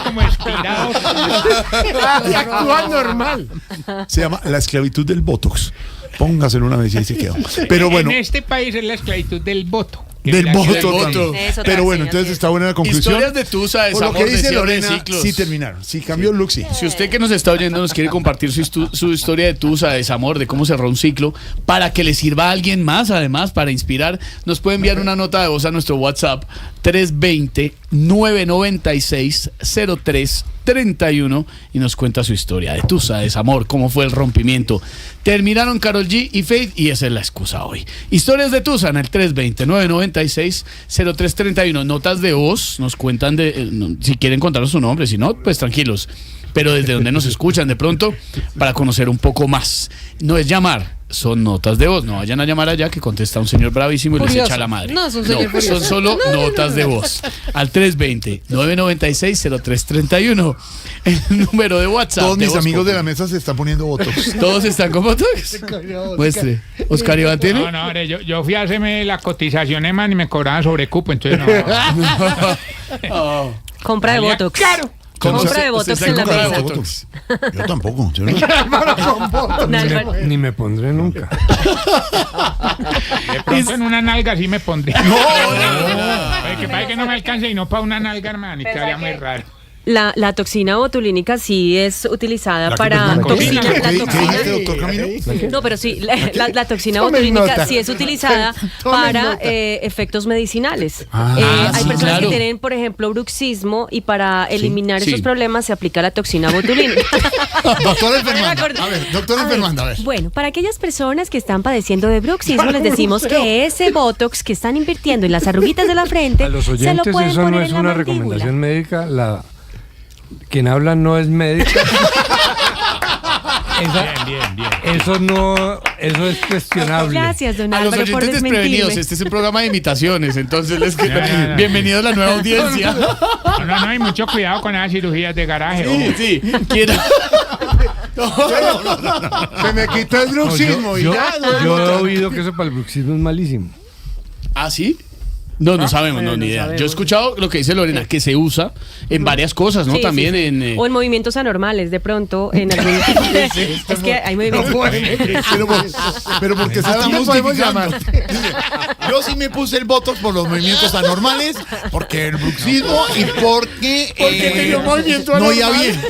Como estirado. Actúa normal. Se llama la esclavitud del Botox. Póngaselo una vez y ahí se quedó. Pero bueno. En este país es la esclavitud del voto. Del voto. Eso Pero bueno, también, entonces así está buena la conclusión. Historias de Tusa, Por lo desamor, que dice de cierre de Lorena, ciclos. sí terminaron. Sí cambió el look, sí. Si usted que nos está oyendo nos quiere compartir su historia de Tusa, de desamor, de cómo cerró un ciclo, para que le sirva a alguien más, además, para inspirar, nos puede enviar una nota de voz a nuestro WhatsApp 320-996-0331 y nos cuenta su historia de Tusa, de desamor, cómo fue el rompimiento. Terminaron Karol G y Faith y esa es la excusa hoy. Historias de Tusa en el 320-996-0331. Notas de voz, nos cuentan si quieren contarnos su nombre, si no, pues tranquilos. Pero desde donde nos escuchan de pronto, para conocer un poco más. No es llamar, son notas de voz. No vayan a llamar allá que contesta un señor bravísimo y les echa la madre. No, es un señor furioso. Son solo notas de voz. Al 320-996-0331. El número de WhatsApp. Todos mis Voz amigos de Populi. la mesa se están poniendo Botox. ¿Todos están con Botox? Muestre. ¿Oscar Iván tiene? No, hombre, yo fui a hacerme la cotización, man, y me cobraban sobrecupo, entonces no. Compra de Valía Botox. caro. Compra de Botox en la mesa. Botox. Yo tampoco. ¿Sí? Ni me pondré nunca. De pronto en una nalga sí me pondría. Que pasa que no me alcance y no para una nalga, hermano, y quedaría muy raro. La toxina botulínica sí es utilizada para ¿Qué toxina. La dijiste, toxina. doctor Camilo? No, pero sí, la toxina Tomen botulínica nota. sí es utilizada Tomen para nota. efectos medicinales. Ah, Hay sí, personas claro. que tienen, por ejemplo, bruxismo y para eliminar sí. esos problemas se aplica la toxina botulínica. Doctora Fernanda. A ver, doctora Fernanda, a ver. Bueno, para aquellas personas que están padeciendo de bruxismo, les decimos que ese botox que están invirtiendo en las arruguitas de la frente, A los se lo oyentes pueden eso poner no en es la una mandíbula. recomendación médica. Quien habla no es médica. Bien. Eso es cuestionable. Gracias, don A los Álvaro, por oyentes desprevenidos, desmentirme. este es un programa de imitaciones, entonces No. bienvenidos a la nueva audiencia. No, hay mucho cuidado con esas cirugías de garaje. Sí, ojo. sí. ¿Quién? Se me quitó el bruxismo yo he oído que eso para el bruxismo es malísimo. ¿Ah, sí? No sabemos, ni idea. sabemos. Yo he escuchado lo que dice Lorena, que se usa en varias cosas, ¿no? Sí, También sí, sí. en... O en movimientos anormales, de pronto, en algún... Es que hay movimientos... Pero porque se está justificando. Dice, yo sí me puse el Botox por los movimientos anormales, porque el bruxismo y porque tenía un movimiento no iba anormal. bien.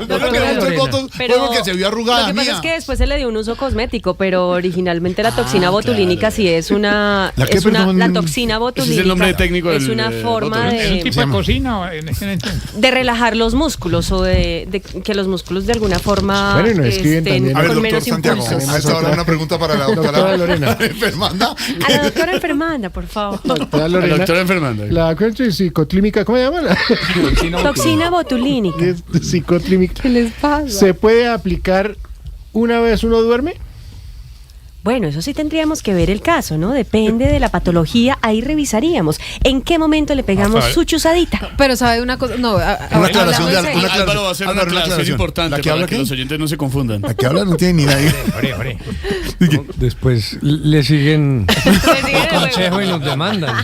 No lo que me puso el Botox fue porque se vio arrugada lo que pasa mía. es que después se le dio un uso cosmético, pero originalmente la toxina botulínica sí es una... ¿La qué, perdón? La toxina Ese botulínica es el nombre técnico es del una forma Botox. ¿Es un de... tipo de cocina? O en ese sentido? de relajar los músculos o de que los músculos de alguna forma Bueno, y nos escriben también. A ver, con doctor menos Santiago, impulsos. a esta hora una pregunta para la Doctora doctora Lorena. Fernanda. A la doctora enfermanda, por favor. Doctora La Lorena, doctora enfermando. la psicoclínica, ¿cómo se llama? Toxina botulínica. Psicoclínica. ¿Qué les pasa? ¿Se puede aplicar una vez uno duerme? Bueno, eso sí tendríamos que ver el caso, ¿no? Depende de la patología, ahí revisaríamos en qué momento le pegamos su chuzadita. Pero sabe una cosa, no, Una aclaración de hablando en serio. Álvaro va a hacer una aclaración importante ¿La que para habla que qué? los oyentes no se confundan. La que habla no tiene ni idea. Ore. Después le siguen sigue el consejo y nos demandan.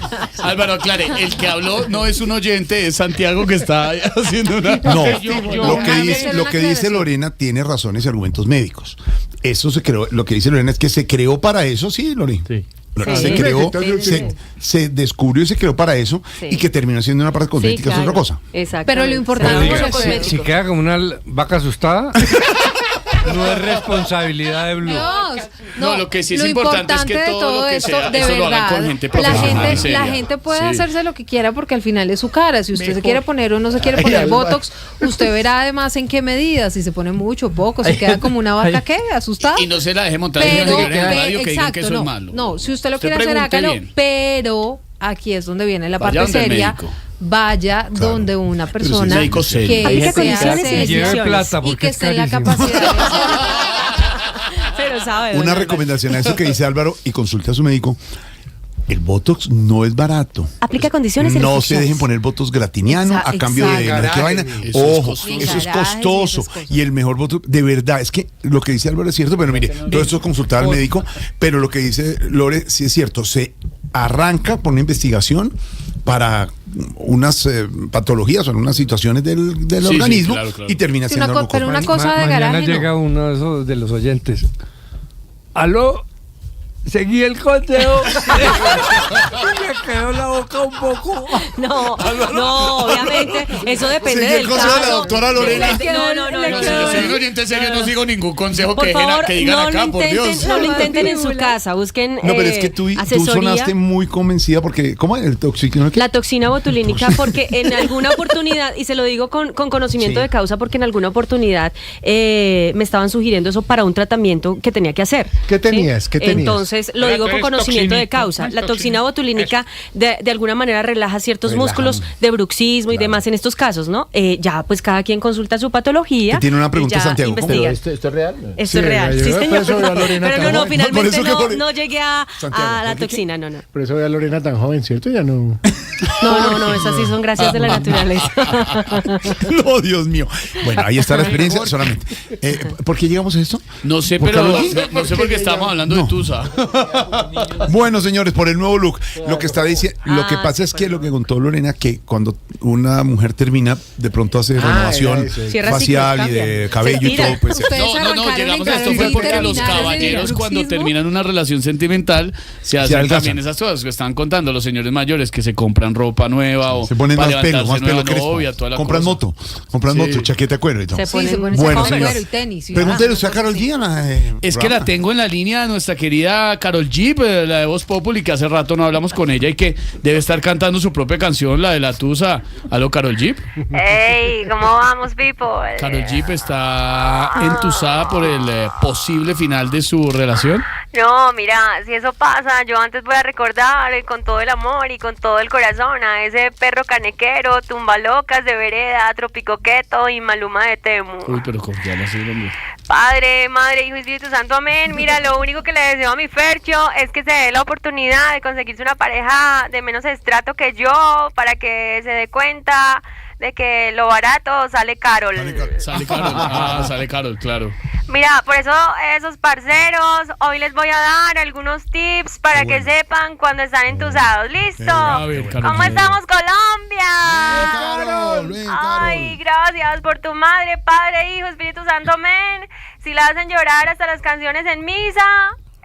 Álvaro, aclare, el que habló no es un oyente, es Santiago que está haciendo una... No, Yo lo una que vez dice, hice lo una que dice aclaración. Lorena tiene razones y argumentos médicos. Eso se creó, lo que dice Lorena es que se creó para eso, sí, Lorena. Sí. Lorena, Sí. se creó, Sí. se descubrió y se creó para eso Sí. y que terminó siendo una parte cosmética, es otra cosa. Exacto. Pero lo importante Pero es diga, lo cosmético. si queda como una vaca asustada, no es responsabilidad de Blue. No, lo que sí es importante es que de todo lo que esto, sea, de eso lo hagan verdad, con gente la profesional, gente, seria. la gente puede Sí. hacerse lo que quiera porque al final es su cara. Si usted se Mejor. quiere poner o no se quiere poner Botox, usted verá además en qué medida. Si se pone mucho, poco, si queda como una vaca, ¿qué? ¿Asustada? Y no se la deje montar en Pero, una radio que digan que eso no, es malo. no, si usted lo Usted quiere hacer, pregunte hágalo, bien. pero aquí es donde viene la Vaya parte donde el seria. médico. Vaya donde una sí, persona médico serio. que Aplica sea condiciones y seria Lleve restricciones. plata y porque que es esté en la carísimo. capacidad de hacer. Pero sabe. Una recomendación a eso que dice Álvaro y consulte a su médico. El Botox no es barato. Aplica condiciones y No se restricciones. dejen poner Botox gratiniano a cambio de no sé qué vaina. Eso es Ojo, costoso. eso es Garajes, costoso. eso es costoso. Y el mejor Botox, de verdad, es que lo que dice Álvaro es cierto, pero mire, todo esto es consultar al médico, pero lo que dice Lore sí es cierto. Se arranca por una investigación para unas patologías o unas situaciones del Sí, organismo claro. y termina Sí, siendo algo pero una correcto. cosa de Mañana garaje, ¿no? llega uno de esos de los oyentes. ¿Aló? Seguí el conteo. Me quedó la boca un poco. No, obviamente, eso depende Sigue el del consejo de caso. la doctora Lorena. No. No, si yo soy un oyente serio, no sigo ningún consejo Por que favor, digan no acá, lo por Dios. intenten, no lo intenten en su casa, busquen No, pero es que tú asesoría. sonaste muy convencida porque, ¿cómo es el tóxico? La toxina botulínica, porque en alguna oportunidad, y se lo digo con conocimiento de causa, porque en alguna oportunidad me estaban sugiriendo eso para un tratamiento que tenía que hacer. ¿Qué tenías? ¿Qué tenías? Entonces, lo Pero digo tú con eres conocimiento de toxínica. causa. ¿Cuál La toxina toxina? botulínica de alguna manera relaja ciertos músculos de bruxismo y demás en estos casos, ¿no? Ya, pues cada quien consulta su patología. Tiene una pregunta, y ya Santiago, ¿cómo? investiga. ¿Esto es real? Esto es real, sí, señor. Pero no, Por finalmente eso que no llegué a la toxina, no. Por eso ve a Lorena tan joven, ¿cierto? Ya no. No, esas sí son gracias de la naturaleza. No, Dios mío. Bueno, ahí está la experiencia solamente. ¿Por qué llegamos a esto? No sé, ¿Por pero qué? no sé por qué estábamos hablando de Tusa. Bueno, señores, por el nuevo look. Lo que está diciendo, lo que pasa es que lo que contó Lorena, que cuando una mujer termina, de pronto hace renovación Cierra facial ciclos, y de cambia. cabello Se y tira. todo, pues Ustedes No, arrancaron llegamos en a esto fue Karol G, porque los terminaron en el caballeros cuando bruxismo. terminan una relación sentimental se hacen adelgazan. también esas cosas que estaban contando los señores mayores que se compran ropa nueva o se ponen para más pelo, levantarse más pelo nueva novia, crespo. toda la Compran cosa. moto, chaqueta de cuero y todo. Se Sí, se pone Bueno, sombrero señor. y tenis. y Pregúntele ah, usted a Karol G. Es que la tengo en la línea de nuestra querida Karol G, la de Voz Populi, que hace rato no hablamos con ella y que debe estar cantando su propia canción, la de la Tusa. ¿Aló, Karol G? Hey, ¿cómo vamos, people? Karol G está entusada por el posible final de su relación. No, mira, si eso pasa, yo antes voy a recordar con todo el amor y con todo el corazón a ese perro canequero, tumbalocas de vereda, tropicoqueto y maluma de Temu. Uy, pero confiar así, hombre. Padre, Madre, Hijo y Espíritu Santo, amén. Mira, lo único que le deseo a mi Fercho es que se dé la oportunidad de conseguirse una pareja de menos estrato que yo para que se dé cuenta de que lo barato sale caro. Sale Karol. Sale Karol, claro. Mira, por eso esos parceros, hoy les voy a dar algunos tips para que sepan cuando están entusados. ¿Listo? A ver, Karol. ¿Cómo estamos, Colombia? Carol. Ay, gracias por tu madre, Padre, Hijo, Espíritu Santo, amén. Si la hacen llorar hasta las canciones en misa,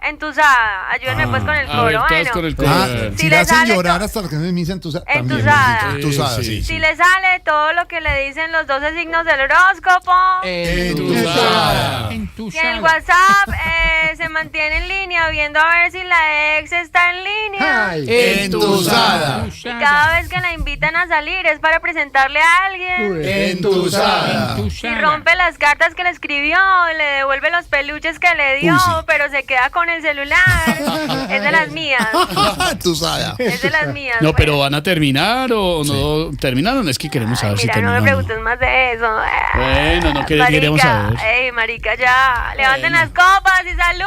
entusada. Ayúdenme pues con el A coro. ver, todas Bueno, con el coro. Si Si le le hacen sale llorar to- hasta las canciones de misa, entonces también. Entusada. Entusada, Sí, sí. si le sale todo lo que le dicen los 12 signos del horóscopo. Entusada. Si en WhatsApp se mantiene en línea viendo a ver si la ex está en línea. Entusada. Y cada vez que la invitan a salir es para presentarle a alguien. Entusada. Si rompe las cartas que le escribió, le devuelve los peluches que le dio, Uy, sí. pero se queda con el celular. Es de las mías. Entusada. Es de las mías. No, pues. pero ¿van a terminar o no terminaron? Es que queremos saber si Mira, no me terminaron. preguntes más de eso. Bueno, no Marica, queremos saber. Ey, marica, ya. Levanten las copas y salud.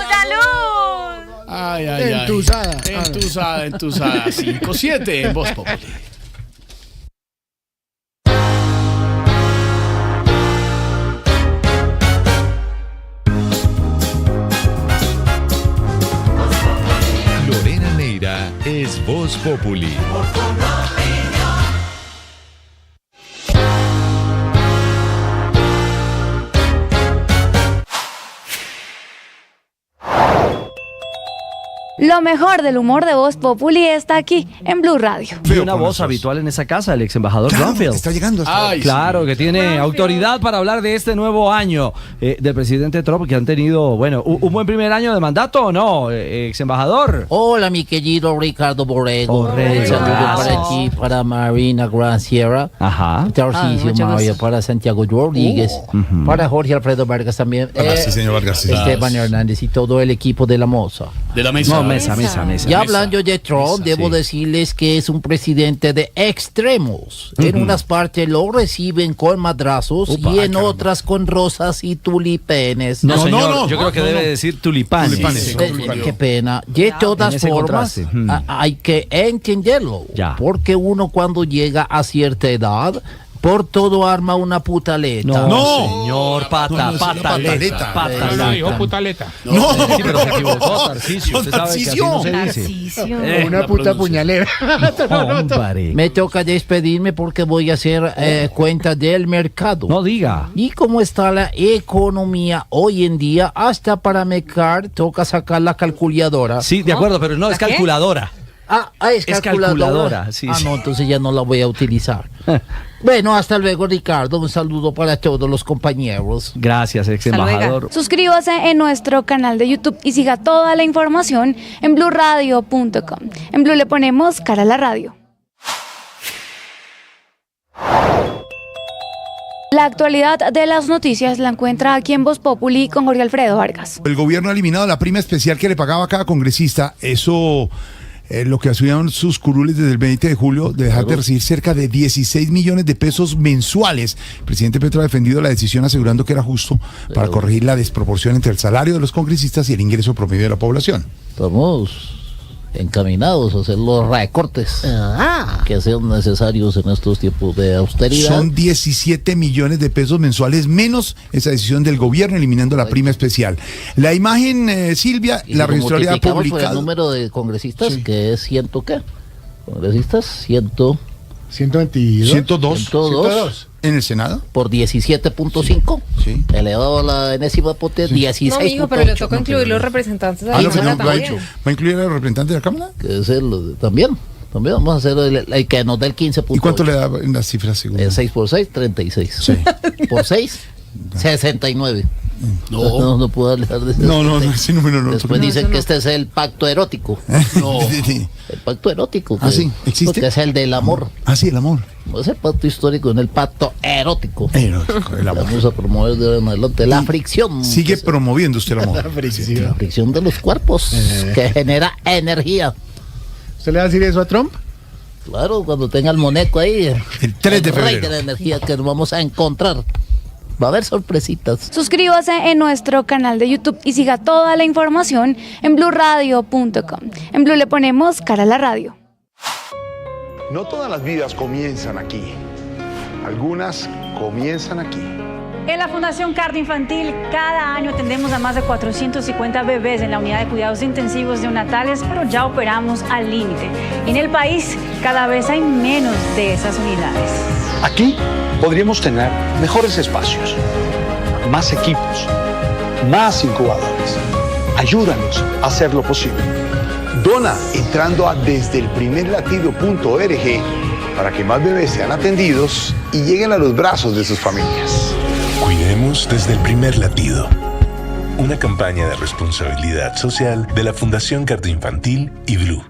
¡Salud! Ay, ay, ay. Entusada. Entusada. 5-7 en Voz Populi. Lorena Neira es Voz Populi. Lo mejor del humor de Voz Populi está aquí en Blue Radio. Y una voz habitual en esa casa, el ex embajador Granfield. Está llegando. Ay, Claro, que tiene autoridad para hablar de este nuevo año del presidente Trump, que han tenido, bueno, un buen primer año de mandato, ¿o no, ex embajador? Hola, mi querido Ricardo Borrego. Borrego, Un saludo gracias. para ti, para Marina Gran Sierra. Ajá. Tarcisio mucho Mario, gusto. para Santiago Rodríguez, para Jorge Alfredo Vargas también. Sí, señor Vargas. Sí. Esteban Hernández y todo el equipo de la Moza. De la mesa. No, mesa. Ya hablando de Trump, debo decirles que es un presidente de extremos. En unas partes lo reciben con madrazos Upa, y en caramba. otras con rosas y tulipanes. No, No, señor, no, yo creo que no, debe no. decir tulipanes. Tulipanes. Qué pena. De todas En ese formas, contraste. hay que entenderlo. Ya. Porque uno cuando llega a cierta edad Por todo arma una putaleta. No, señor, pataleta. No, dijo putaleta. No, Sí, pero se equivocó, Tarcisio. Usted sabe que así no se dice. Tarcisio. Una puta puñalera. Hombre. Me toca despedirme porque voy a hacer cuenta del mercado. No diga. Y cómo está la economía hoy en día, hasta para mercar toca sacar la calculadora. Sí, de acuerdo, pero no, es ¿La qué? calculadora. Es Es calculadora, sí, sí. no, entonces ya no la voy a utilizar. Bueno, hasta luego, Ricardo. Un saludo para todos los compañeros. Gracias, ex embajador. Suscríbase en nuestro canal de YouTube y siga toda la información en blurradio.com. En Blue le ponemos cara a la radio. La actualidad de las noticias la encuentra aquí en Voz Populi con Jorge Alfredo Vargas. el gobierno ha eliminado la prima especial que le pagaba a cada congresista. Eso lo que hacían sus curules desde el 20 de julio, de dejar de recibir cerca de 16 millones de pesos mensuales. El presidente Petro ha defendido la decisión asegurando que era justo para corregir la desproporción entre el salario de los congresistas y el ingreso promedio de la población. Estamos encaminados a hacer los recortes que sean necesarios en estos tiempos de austeridad. Son 17 millones de pesos mensuales menos esa decisión del gobierno eliminando la prima especial. La imagen, Silvia, Y la si lo registraduría ha multiplicamos por el publicado. número de congresistas, Sí. que es ciento qué, congresistas 122. 102 ¿En el Senado? por 17.5 Sí. elevado a la enésima potencia, 16.8. No, mijo, pero le toca incluir los representantes de la Ah, no, Cámara pero no, también. ¿va a incluir al representante de la Cámara? que es también vamos a hacer el que nos dé el 15.8. ¿Y cuánto le da en las cifras según? 6 por 6, 36. Sí. Por 6, 69. No puedo hablar de eso. No, ese número no. Después dicen que este es el pacto erótico. No. Sí. El pacto erótico. Ah, sí, ¿existe? Que es el del amor. Ah, sí, el amor. No es el pacto histórico, es el pacto erótico. Erótico, el amor. Vamos a promover de ahora en adelante la fricción. Sigue promoviendo usted el amor. La fricción de los cuerpos que genera energía. ¿Usted le va a decir eso a Trump? Claro, cuando tenga el moneco ahí. El 3 de el rey febrero. de la energía que nos vamos a encontrar. Va a haber sorpresitas. Suscríbase en nuestro canal de YouTube y siga toda la información en blurradio.com. En Blue le ponemos cara a la radio. No todas las vidas comienzan aquí. Algunas comienzan aquí. En la Fundación Cardio Infantil, cada año atendemos a más de 450 bebés en la unidad de cuidados intensivos neonatales, pero ya operamos al límite. En el país, cada vez hay menos de esas unidades. Aquí podríamos tener mejores espacios, más equipos, más incubadores. Ayúdanos a hacer lo posible. Dona entrando a desdelprimerlatido.org para que más bebés sean atendidos y lleguen a los brazos de sus familias. Cuidemos desde el primer latido. Una campaña de responsabilidad social de la Fundación Cardioinfantil y Blue.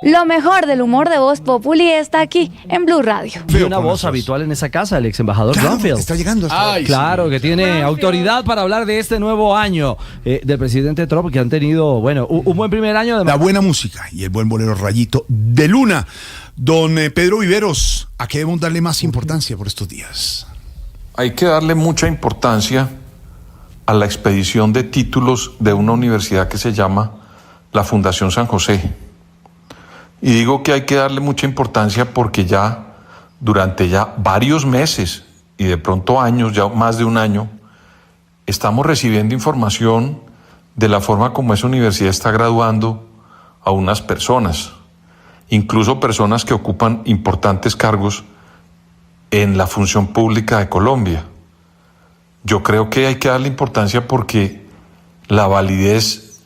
Lo mejor del humor de Voz Populi está aquí en Blue Radio. Y una voz habitual en esa casa, el ex embajador Granfield. Está llegando hasta Claro, que tiene autoridad para hablar de este nuevo año del presidente Trump, que han tenido, bueno, un buen primer año de la buena música y el buen bolero Rayito de Luna. Don Pedro Viveros, ¿a qué debemos darle más importancia por estos días? Hay que darle mucha importancia a la expedición de títulos de una universidad que se llama la Fundación San José. Y digo que hay que darle mucha importancia porque ya durante ya varios meses y de pronto años, ya más de un año, estamos recibiendo información de la forma como esa universidad está graduando a unas personas, incluso personas que ocupan importantes cargos en la función pública de Colombia. Yo creo que hay que darle importancia porque la validez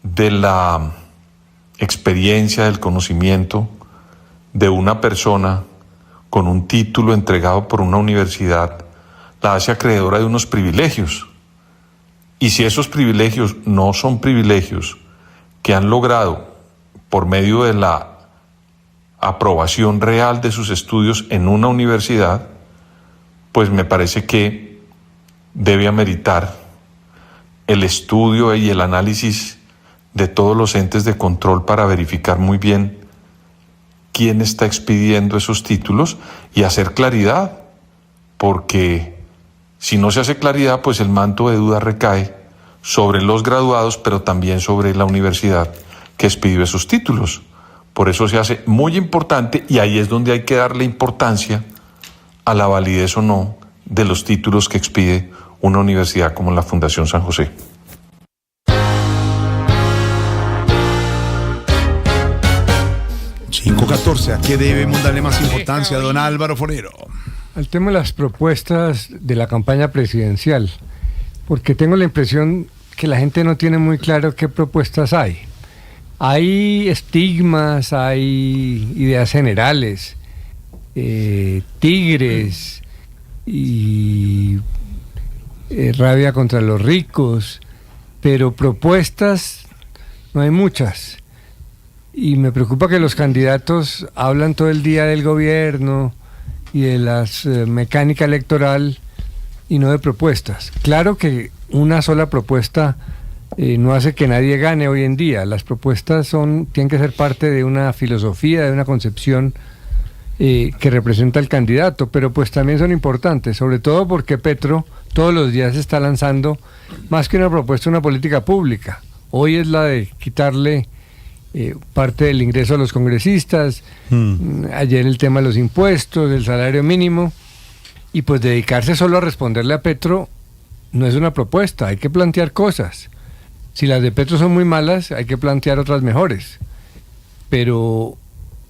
de la experiencia, del conocimiento de una persona con un título entregado por una universidad la hace acreedora de unos privilegios. Y si esos privilegios no son privilegios que han logrado por medio de la aprobación real de sus estudios en una universidad, pues me parece que debe ameritar el estudio y el análisis de todos los entes de control para verificar muy bien quién está expidiendo esos títulos y hacer claridad, porque si no se hace claridad, pues el manto de duda recae sobre los graduados, pero también sobre la universidad que expidió esos títulos, Por eso se hace muy importante y ahí es donde hay que darle importancia a la validez o no de los títulos que expide una universidad como la Fundación San José. ¿514? ¿A qué debemos darle más importancia, don Álvaro Forero? Al tema de las propuestas de la campaña presidencial, porque tengo la impresión que la gente no tiene muy claro qué propuestas hay. Hay estigmas, hay ideas generales, tigres y rabia contra los ricos, pero propuestas no hay muchas. Y me preocupa que los candidatos hablan todo el día del gobierno y de la mecánica electoral y no de propuestas. Claro que una sola propuesta no hace que nadie gane hoy en día. Las propuestas tienen que ser parte de una filosofía, de una concepción que representa al candidato, pero pues también son importantes, sobre todo porque Petro todos los días está lanzando más que una propuesta, una política pública. Hoy es la de quitarle parte del ingreso a los congresistas, ayer el tema de los impuestos, del salario mínimo, y pues dedicarse solo a responderle a Petro no es una propuesta, hay que plantear cosas. Si las de Petro son muy malas, hay que plantear otras mejores. Pero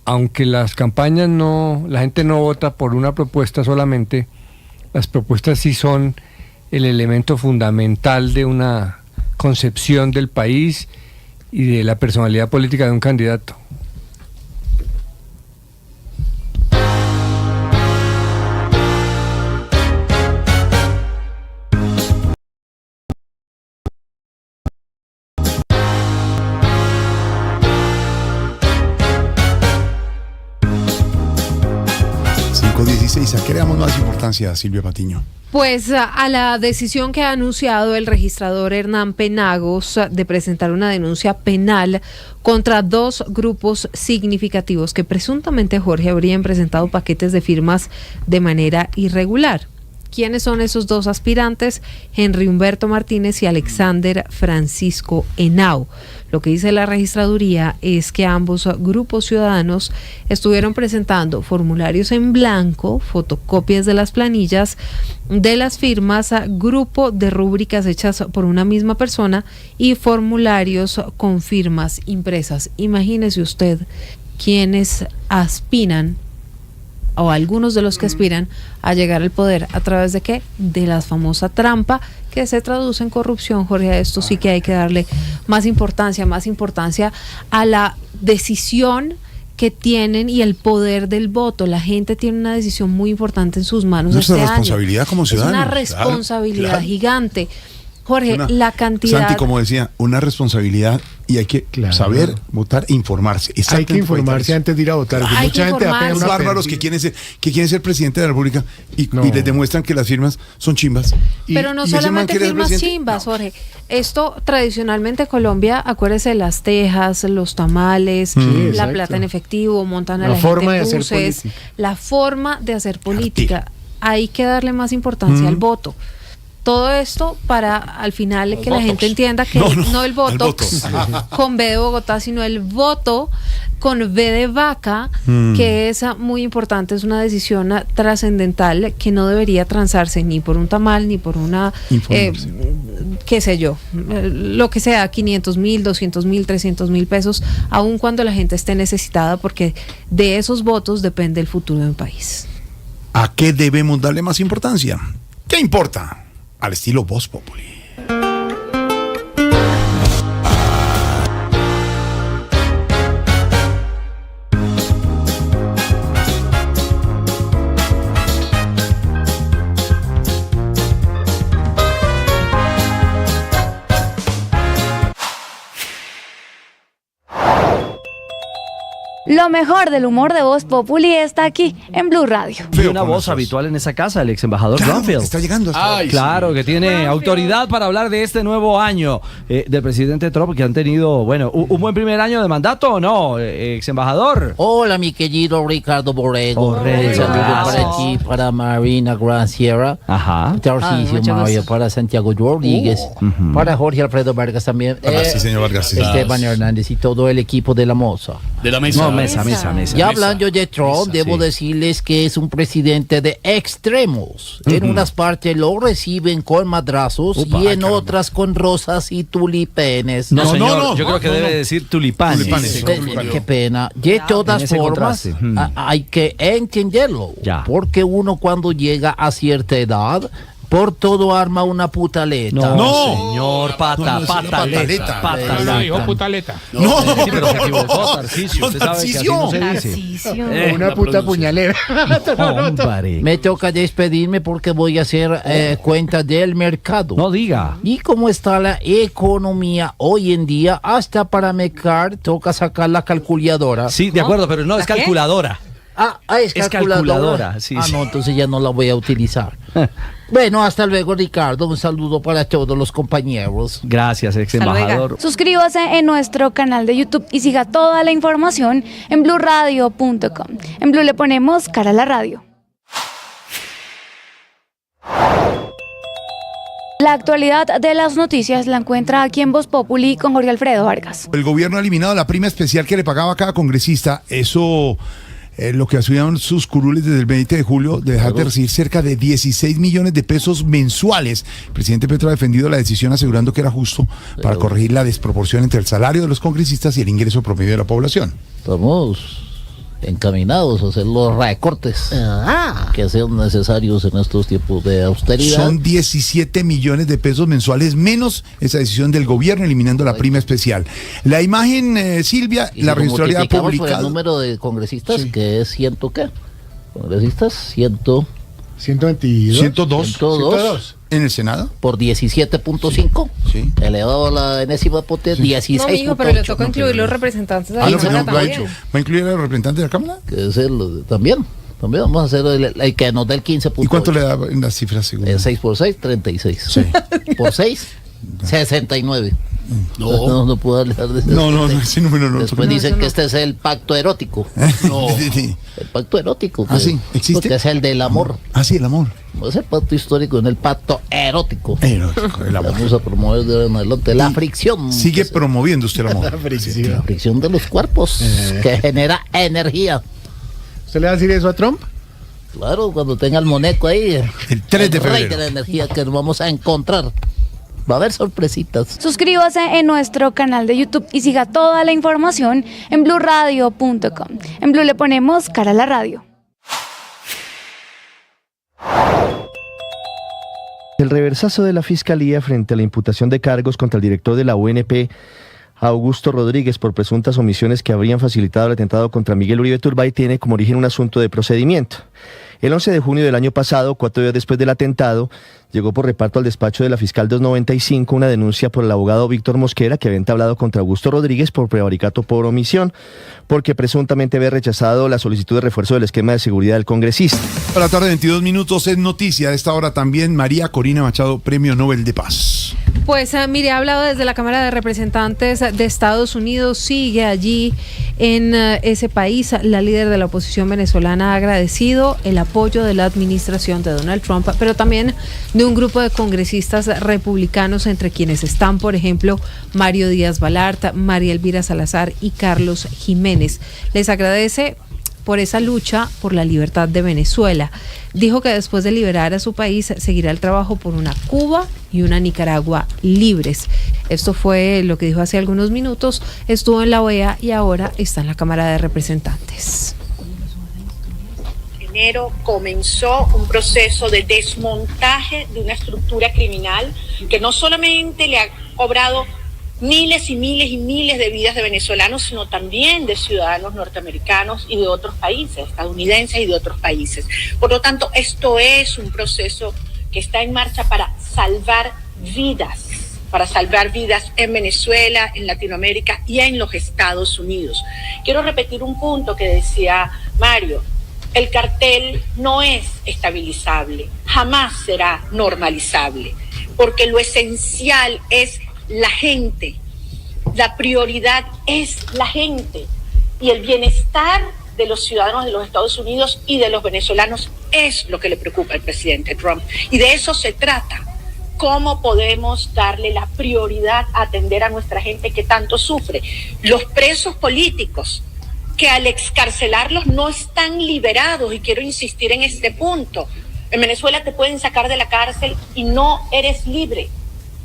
aunque las campañas la gente no vota por una propuesta solamente, las propuestas sí son el elemento fundamental de una concepción del país y de la personalidad política de un candidato. ¿A qué le damos más importancia, Silvia Patiño? Pues a la decisión que ha anunciado el registrador Hernán Penagos de presentar una denuncia penal contra 2 grupos significativos que presuntamente, Jorge, habrían presentado paquetes de firmas de manera irregular. ¿Quiénes son esos 2 aspirantes? Henry Humberto Martínez y Alexander Francisco Henao. Lo que dice la registraduría es que ambos grupos ciudadanos estuvieron presentando formularios en blanco, fotocopias de las planillas de las firmas, grupo de rúbricas hechas por una misma persona y formularios con firmas impresas. Imagínese usted quienes aspiran, o algunos de los que aspiran a llegar al poder, ¿a través de qué? De la famosa trampa que se traduce en corrupción, Jorge. A esto sí que hay que darle más importancia a la decisión que tienen y el poder del voto. La gente tiene una decisión muy importante en sus manos. Es una responsabilidad como ciudadano. Es una responsabilidad gigante. Jorge, la cantidad... Santi, como decía, una responsabilidad y hay que saber votar e informarse. Hay que informarse antes de ir a votar. Mucha gente va a pegar unos bárbaros que quieren ser presidente de la República y les demuestran que las firmas son chimbas. Pero no solamente firmas chimbas, Jorge. Esto tradicionalmente Colombia, acuérdese de las tejas, los tamales, la plata en efectivo, montan a la gente en buses, la forma de hacer política. Hay que darle más importancia al voto. Todo esto para al final que la gente entienda que no el voto con B de Bogotá, sino el voto con V de vaca, que es muy importante, es una decisión trascendental que no debería transarse ni por un tamal, ni por una, qué sé yo, lo que sea, 500,000, 200,000, 300,000 pesos, aun cuando la gente esté necesitada, porque de esos votos depende el futuro de un país. ¿A qué debemos darle más importancia? ¿Qué importa? Al estilo Voz Populi. Lo mejor del humor de Voz Populi está aquí en Blue Radio. Y una voz habitual en esa casa, el ex embajador Granfield. Está llegando. Claro, que tiene autoridad para hablar de este nuevo año del presidente Trump, que han tenido, bueno, un buen primer año de mandato, ¿o no, ex embajador? Hola, mi querido Ricardo Borrego. Un saludo para ti, para Marina Gran Sierra. Ajá. Tarcisio Mario, para Santiago Rodríguez, para Jorge Alfredo Vargas también. Sí, señor Vargas. Esteban Hernández y todo el equipo de la Moza. De la mesa. Mesa. Ya hablando de Trump, debo decirles que es un presidente de extremos. En unas partes lo reciben con madrazos y en otras con rosas y tulipanes. No, señor, yo creo que debe decir tulipanes. Qué pena. De todas formas, hay que entenderlo. Porque uno cuando llega a cierta edad, por todo arma una putaleta. No, señor, pataleta. No dijo putaleta. No, sí, pero se equivocó, Tarcisio. Usted sabe que así no se dice. Una puta puñalera. Me toca despedirme porque voy a hacer cuenta del mercado. No diga. Y cómo está la economía hoy en día, hasta para mecar toca sacar la calculadora. Sí, de acuerdo, pero no, es calculadora. Es calculadora. Sí. No, entonces ya no la voy a utilizar. Bueno, hasta luego, Ricardo. Un saludo para todos los compañeros. Gracias, ex embajador. Suscríbase en nuestro canal de YouTube y siga toda la información en blurradio.com. En Blue le ponemos cara a la radio. La actualidad de las noticias la encuentra aquí en Voz Populi con Jorge Alfredo Vargas. El gobierno ha eliminado la prima especial que le pagaba a cada congresista. Eso... lo que asumían sus curules desde el 20 de julio de dejar de recibir cerca de 16 millones de pesos mensuales. El presidente Petro ha defendido la decisión asegurando que era justo para corregir la desproporción entre el salario de los congresistas y el ingreso promedio de la población. Estamos encaminados a hacer los recortes que sean necesarios en estos tiempos de austeridad. Son 17 millones de pesos mensuales menos esa decisión del gobierno eliminando la prima especial. La imagen, Silvia, la registraduría ha publicado por el número de congresistas, que es ¿qué? Congresistas, 122. 102. ¿En el Senado? Por 17.5. Sí. Elevado a la enésima potencia, 16.8. No, mijo, pero le toca incluir los representantes de la Cámara también. ¿Va a incluir a los representantes de la Cámara? Que es también vamos a hacer el que nos dé el 15.8. ¿Y cuánto le da en las cifras según? 6 por 6, 36. Sí. Por 6, 69. No puedo hablar de eso. No, ese número no. Después dicen que este es el pacto erótico. No, el pacto erótico. Sí, existe. Porque es el del amor. Sí, el amor. No es el pacto histórico, es el pacto erótico. El amor. Vamos a promover de en adelante la fricción. Sigue promoviendo usted el amor. La fricción de los cuerpos que genera energía. ¿Usted le va a decir eso a Trump? Claro, cuando tenga el moneco ahí. El 3 de febrero. El rey de la energía que nos vamos a encontrar. Va a haber sorpresitas. Suscríbase en nuestro canal de YouTube y siga toda la información en blurradio.com. En Blue le ponemos cara a la radio. El reversazo de la Fiscalía frente a la imputación de cargos contra el director de la UNP, Augusto Rodríguez, por presuntas omisiones que habrían facilitado el atentado contra Miguel Uribe Turbay, tiene como origen un asunto de procedimiento. El 11 de junio del año pasado, 4 días después del atentado, llegó por reparto al despacho de la fiscal 295 una denuncia por el abogado Víctor Mosquera, que había entablado contra Augusto Rodríguez por prevaricato por omisión, porque presuntamente había rechazado la solicitud de refuerzo del esquema de seguridad del congresista. A la tarde, 22 minutos, es noticia. A esta hora también María Corina Machado, Premio Nobel de Paz. Pues mire, ha hablado desde la Cámara de Representantes de Estados Unidos, sigue allí en ese país. La líder de la oposición venezolana ha agradecido el apoyo de la administración de Donald Trump, pero también de un grupo de congresistas republicanos, entre quienes están, por ejemplo, Mario Díaz Balart, María Elvira Salazar y Carlos Jiménez. Les agradece por esa lucha por la libertad de Venezuela. Dijo que después de liberar a su país seguirá el trabajo por una Cuba y una Nicaragua libres. Esto fue lo que dijo hace algunos minutos. Estuvo en la OEA y ahora está en la Cámara de Representantes. En enero comenzó un proceso de desmontaje de una estructura criminal que no solamente le ha cobrado miles y miles y miles de vidas de venezolanos, sino también de ciudadanos norteamericanos y de otros países, estadounidenses y de otros países. Por lo tanto, esto es un proceso que está en marcha para salvar vidas en Venezuela, en Latinoamérica y en los Estados Unidos. Quiero repetir un punto que decía Mario. El cartel no es estabilizable, jamás será normalizable, porque lo esencial es la gente, la prioridad es la gente y el bienestar de los ciudadanos de los Estados Unidos y de los venezolanos es lo que le preocupa al presidente Trump y de eso se trata. ¿Cómo podemos darle la prioridad a atender a nuestra gente que tanto sufre? Los presos políticos, que al excarcelarlos no están liberados, y quiero insistir en este punto. En Venezuela te pueden sacar de la cárcel y no eres libre,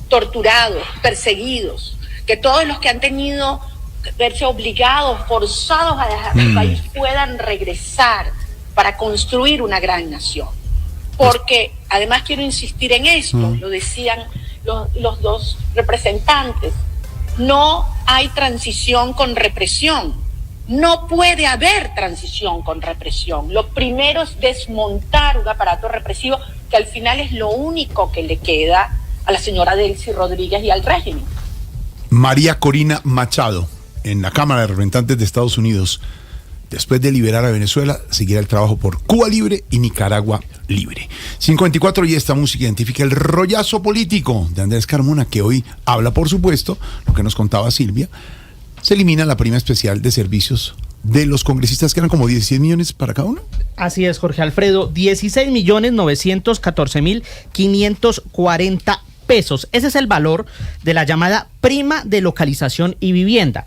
torturados, perseguidos, que todos los que han tenido que verse obligados, forzados a dejar el país puedan regresar para construir una gran nación. Porque además quiero insistir en esto, lo decían los dos representantes, no hay transición con represión, no puede haber transición con represión. Lo primero es desmontar un aparato represivo que al final es lo único que le queda a la señora Delcy Rodríguez y al régimen. María Corina Machado, en la Cámara de Representantes de Estados Unidos, después de liberar a Venezuela, seguirá el trabajo por Cuba libre y Nicaragua libre. 54, y esta música identifica el rollazo político de Andrés Carmona, que hoy habla, por supuesto, lo que nos contaba Silvia. Se elimina la prima especial de servicios de los congresistas, que eran como 16 millones para cada uno. Así es, Jorge Alfredo, 16.914.540 pesos. Ese es el valor de la llamada prima de localización y vivienda.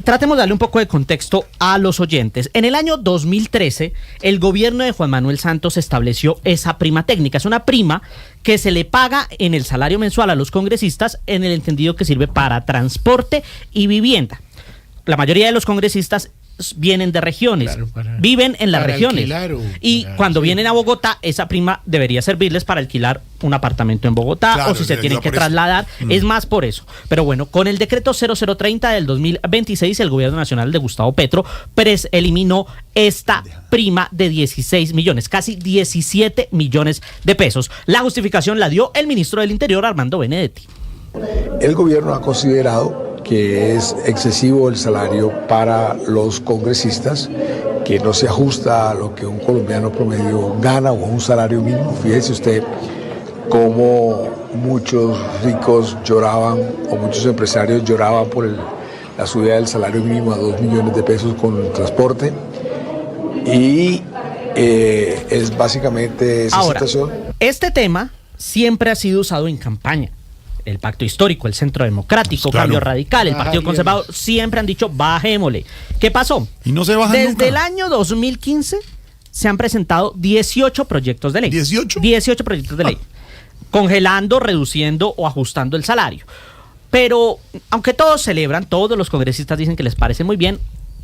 Tratemos de darle un poco de contexto a los oyentes. En el año 2013, el gobierno de Juan Manuel Santos estableció esa prima técnica. Es una prima que se le paga en el salario mensual a los congresistas, en el entendido que sirve para transporte y vivienda. La mayoría de los congresistas vienen de regiones, viven en las regiones, cuando vienen a Bogotá, esa prima debería servirles para alquilar un apartamento en Bogotá, o si se tienen que trasladar, es más por eso. Pero bueno, con el decreto 0030 del 2026, el gobierno nacional de Gustavo Petro eliminó esta prima de 16 millones, casi 17 millones de pesos. La justificación la dio el ministro del Interior, Armando Benedetti. El gobierno ha considerado que es excesivo el salario para los congresistas, que no se ajusta a lo que un colombiano promedio gana, o un salario mínimo. Fíjese usted cómo muchos ricos lloraban, o muchos empresarios lloraban por la subida del salario mínimo a 2 millones de pesos con el transporte, y es básicamente esa situación. Este tema siempre ha sido usado en campaña. El Pacto Histórico, el Centro Democrático, Cambio Radical, el Partido Conservador, siempre han dicho, bajémosle. ¿Qué pasó? Y no se bajan Desde nunca. el año 2015 se han presentado 18 proyectos de ley. ¿18? 18 proyectos de ley. Congelando, reduciendo o ajustando el salario. Pero, aunque todos celebran, todos los congresistas dicen que les parece muy bien,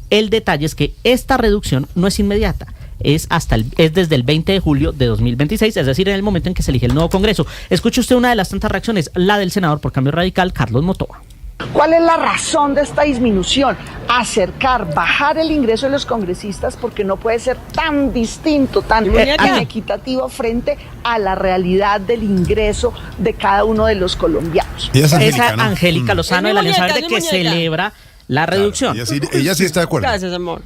el detalle es que esta reducción no es inmediata. Es desde el 20 de julio de 2026, es decir, en el momento en que se elige el nuevo Congreso. Escuche usted una de las tantas reacciones, la del senador por Cambio Radical, Carlos Motoa. ¿Cuál es la razón de esta disminución? Bajar el ingreso de los congresistas, porque no puede ser tan distinto, tan equitativo frente a la realidad del ingreso de cada uno de los colombianos. Esa Angélica Lozano de la Alianza Verde, que celebra la reducción. Ella sí está de acuerdo. Gracias, amor.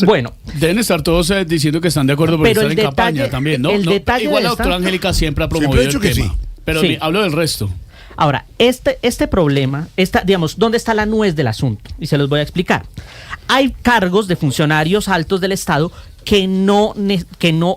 Bueno, deben estar todos diciendo que están de acuerdo por estar en campaña también, ¿no? Igual la doctora Angélica siempre ha promovido el tema. Pero hablo del resto. Ahora, este problema, digamos, ¿dónde está la nuez del asunto? Y se los voy a explicar. Hay cargos de funcionarios altos del Estado que no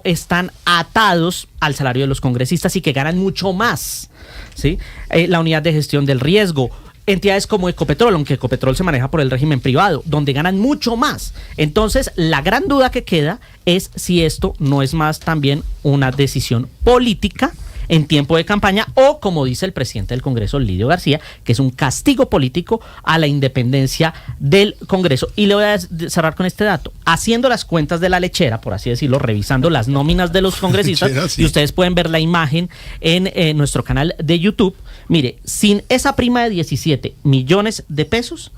están atados al salario de los congresistas y que ganan mucho más, ¿sí? La unidad de gestión del riesgo, entidades como Ecopetrol, aunque Ecopetrol se maneja por el régimen privado, donde ganan mucho más. Entonces, la gran duda que queda es si esto no es más también una decisión política en tiempo de campaña, o como dice el presidente del Congreso, Lidio García, que es un castigo político a la independencia del Congreso. Y le voy a cerrar con este dato. Haciendo las cuentas de la lechera, por así decirlo, revisando las nóminas de los congresistas, y ustedes pueden ver la imagen en nuestro canal de YouTube. Mire, sin esa prima de 17 millones de pesos,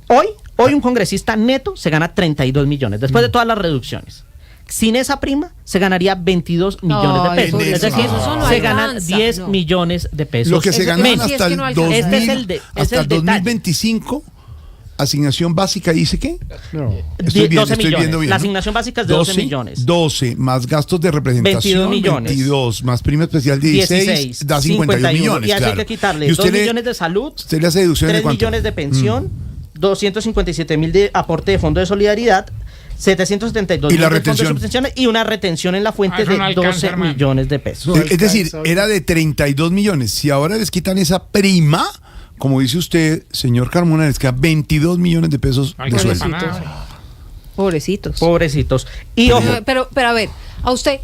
hoy un congresista neto se gana 32 millones, después de todas las reducciones. Sin esa prima se ganaría 22 millones de pesos. Es decir, se ganan 10 millones de pesos. Lo que se ganan hasta el 2025, asignación básica, ¿dice qué? No. Estoy 12 millones. Viendo bien, la asignación básica es de 12 millones. 12 más gastos de representación, 22 millones. 22 más prima especial de 16 da 51 millones. Y así hay que quitarle 2 millones de salud, usted le hace deducción 3 millones de pensión, 257.000 de aporte de fondo de solidaridad, 772 millones de fondos de subvenciones y una retención en la fuente de 12 millones de pesos. Es decir, era de 32 millones. Si ahora les quitan esa prima, como dice usted, señor Carmona, les queda 22 millones de pesos de sueldo. Pobrecitos. Y ojo, pero a ver, a usted,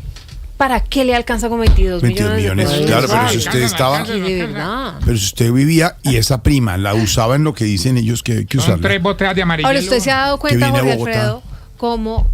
¿para qué le alcanza con 22 millones de pesos? Claro, pero si usted estaba... De verdad. Pero si usted vivía y esa prima la usaba en lo que dicen ellos que hay que Son usarla. 3 botellas de amarillo. Ahora, ¿usted se ha dado cuenta, viene a Jorge Bogotá. Alfredo,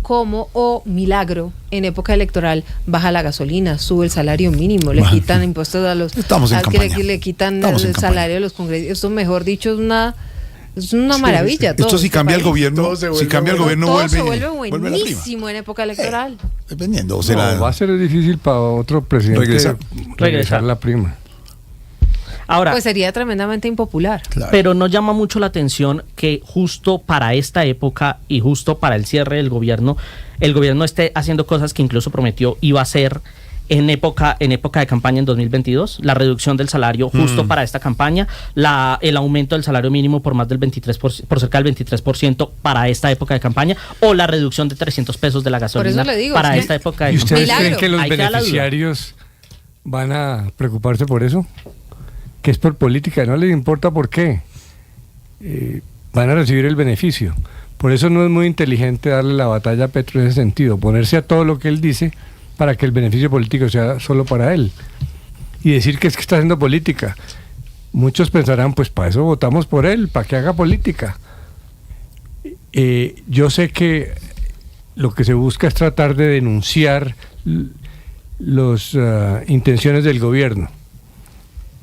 cómo milagro en época electoral baja la gasolina, sube el salario mínimo, le quitan impuestos a los... Estamos en al que campaña. le quitan Estamos en el salario de los congresistas. Esto, mejor dicho, es una maravilla. Esto si cambia el gobierno, si cambia el gobierno todo vuelve se vuelve la prima. buenísimo en época electoral. Dependiendo, o No, sea, va a ser difícil para otro presidente regresar la prima. ahora, Pues sería tremendamente impopular. pero no llama mucho la atención que justo para esta época y justo para el cierre del gobierno, el gobierno esté haciendo cosas que incluso prometió iba a hacer en época de campaña en 2022, la reducción del salario justo para esta campaña, el aumento del salario mínimo por más del 23%, por cerca del 23% para esta época de campaña, o la reducción de 300 pesos de la gasolina le digo, para es que- esta época de ¿Y ustedes campaña. creen que los Ahí queda la duda. beneficiarios van a preocuparse por eso? Que es por política, no les importa por qué. Van a recibir el beneficio. Por eso no es muy inteligente darle la batalla a Petro en ese sentido, ponerse a todo lo que él dice para que el beneficio político sea solo para él. Y decir que es que está haciendo política. Muchos pensarán, pues para eso votamos por él, para que haga política. Yo sé que lo que se busca es tratar de denunciar las intenciones del gobierno,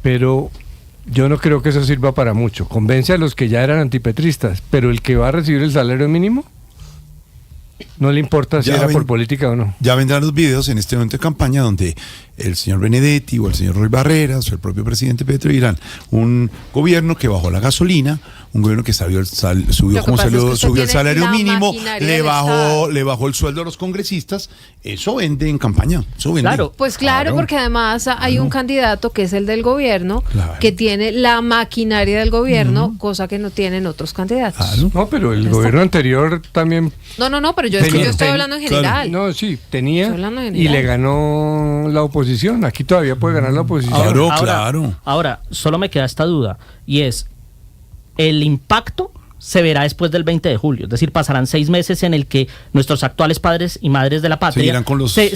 pero yo no creo que eso sirva para mucho. Convence a los que ya eran antipetristas, pero el que va a recibir el salario mínimo no le importa si era por política o no. Ya vendrán los videos en este momento de campaña donde el señor Benedetti o el señor Roy Barreras o el propio presidente Petro dirán: un gobierno que bajó la gasolina, un gobierno que subió el salario mínimo, le bajó el sueldo a los congresistas. Eso vende en campaña. Eso vende. Pues claro, porque además hay un candidato que es el del gobierno, que tiene la maquinaria del gobierno, cosa que no tienen otros candidatos. No, pero el gobierno anterior también... No, pero yo estoy hablando en general. No, sí, tenía Estoy hablando en y general. le ganó la oposición. Aquí todavía puede ganar la oposición. Ahora, solo me queda esta duda, y es, el impacto se verá después del 20 de julio, es decir, pasarán 6 meses en el que nuestros actuales padres y madres de la patria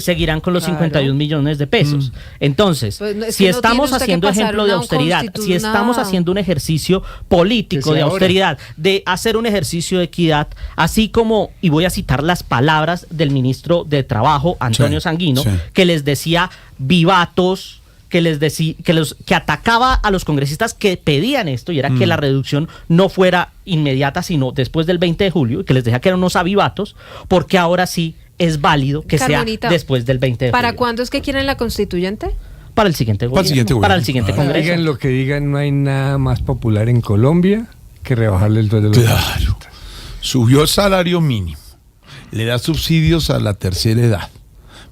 seguirán con los 51 millones de pesos. Entonces, Pues no, es si que no estamos tiene usted haciendo que pasar ejemplo de una austeridad, si estamos haciendo un ejercicio político Desde de ahora. austeridad, de hacer un ejercicio de equidad, así como, y voy a citar las palabras del ministro de Trabajo, Antonio Sanguino, que les decía vivatos, que atacaba a los congresistas que pedían esto, y era que la reducción no fuera inmediata, sino después del 20 de julio, y que les decía que eran unos avivatos, porque ahora sí es válido que Carmonita, sea después del 20 de julio. ¿Para cuándo es que quieren la constituyente? Para el siguiente gobierno. Para el siguiente congreso. Digan lo que digan, no hay nada más popular en Colombia que rebajarle el sueldo de los congresistas. Subió el salario mínimo, le da subsidios a la tercera edad,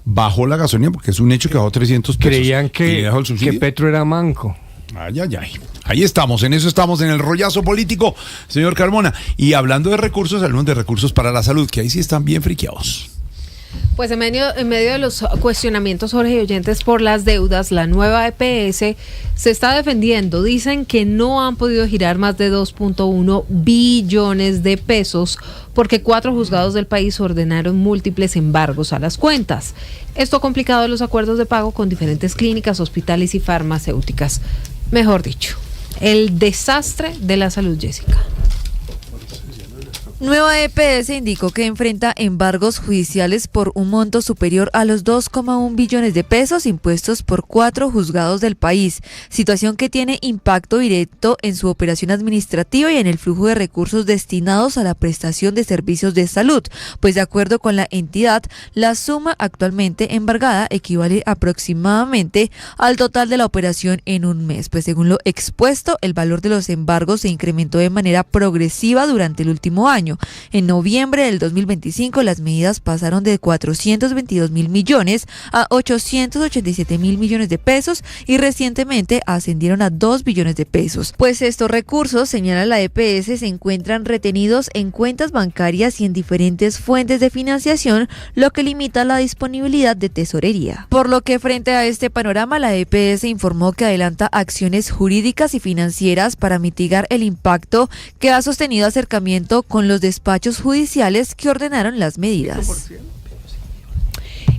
bajó la gasolina, porque es un hecho que bajó 300 pesos. Creían ¿Y le que dejó el subsidio? Petro era manco. Ay. Ahí estamos, en eso estamos, en el rollazo político, señor Carmona. Y hablando de recursos, hablamos de recursos para la salud, que ahí sí están bien friqueados. Pues en medio de los cuestionamientos, Jorge y oyentes, por las deudas, la nueva EPS se está defendiendo. Dicen que no han podido girar más de 2.1 billones de pesos porque 4 juzgados del país ordenaron múltiples embargos a las cuentas. Esto ha complicado los acuerdos de pago con diferentes clínicas, hospitales y farmacéuticas. Mejor dicho, el desastre de la salud, Jessica. Nueva EPS indicó que enfrenta embargos judiciales por un monto superior a los 2,1 billones de pesos impuestos por 4 juzgados del país, situación que tiene impacto directo en su operación administrativa y en el flujo de recursos destinados a la prestación de servicios de salud, pues de acuerdo con la entidad, la suma actualmente embargada equivale aproximadamente al total de la operación en un mes, pues según lo expuesto, el valor de los embargos se incrementó de manera progresiva durante el último año. año. En noviembre del 2025 las medidas pasaron de 422.000 millones a 887.000 millones de pesos y recientemente ascendieron a 2 billones de pesos. Pues estos recursos, señala la EPS, se encuentran retenidos en cuentas bancarias y en diferentes fuentes de financiación, lo que limita la disponibilidad de tesorería. Por lo que frente a este panorama, la EPS informó que adelanta acciones jurídicas y financieras para mitigar el impacto que ha sostenido acercamiento con los despachos judiciales que ordenaron las medidas.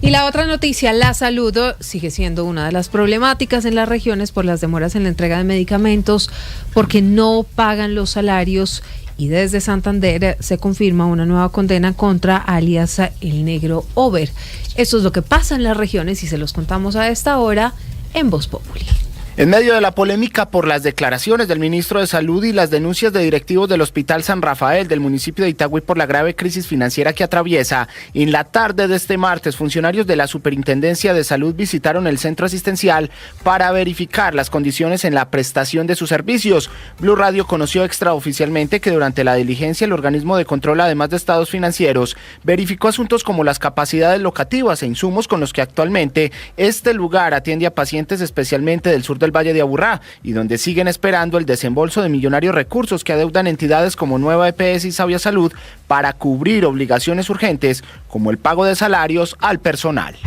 Y la otra noticia, la salud sigue siendo una de las problemáticas en las regiones por las demoras en la entrega de medicamentos, porque no pagan los salarios, y desde Santander se confirma una nueva condena contra alias El Negro Over. Eso es lo que pasa en las regiones y se los contamos a esta hora en Voz Populi. En medio de la polémica por las declaraciones del ministro de Salud y las denuncias de directivos del Hospital San Rafael del municipio de Itagüí por la grave crisis financiera que atraviesa, en la tarde de este martes, funcionarios de la Superintendencia de Salud visitaron el centro asistencial para verificar las condiciones en la prestación de sus servicios. Blue Radio conoció extraoficialmente que durante la diligencia el organismo de control, además de estados financieros, verificó asuntos como las capacidades locativas e insumos con los que actualmente este lugar atiende a pacientes especialmente del sur del Valle de Aburrá, y donde siguen esperando el desembolso de millonarios recursos que adeudan entidades como Nueva EPS y Sabia Salud para cubrir obligaciones urgentes como el pago de salarios al personal.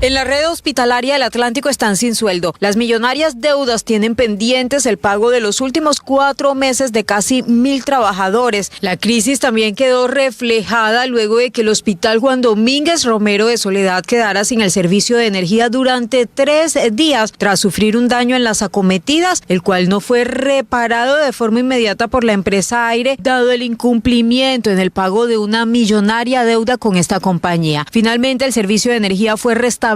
En la red hospitalaria del Atlántico están sin sueldo. Las millonarias deudas tienen pendientes el pago de los últimos 4 meses de casi 1.000 trabajadores. La crisis también quedó reflejada luego de que el Hospital Juan Domínguez Romero de Soledad quedara sin el servicio de energía durante 3 días tras sufrir un daño en las acometidas, el cual no fue reparado de forma inmediata por la empresa Aire, dado el incumplimiento en el pago de una millonaria deuda con esta compañía. Finalmente, el servicio de energía fue restablecido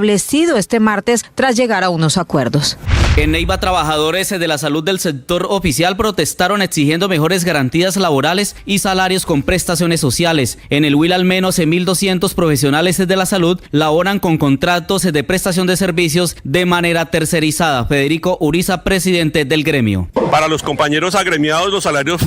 este martes tras llegar a unos acuerdos. En Neiva, trabajadores de la salud del sector oficial protestaron exigiendo mejores garantías laborales y salarios con prestaciones sociales. En el Huila, al menos 1.200 profesionales de la salud laboran con contratos de prestación de servicios de manera tercerizada. Federico Uriza, presidente del gremio. Para los compañeros agremiados, los salarios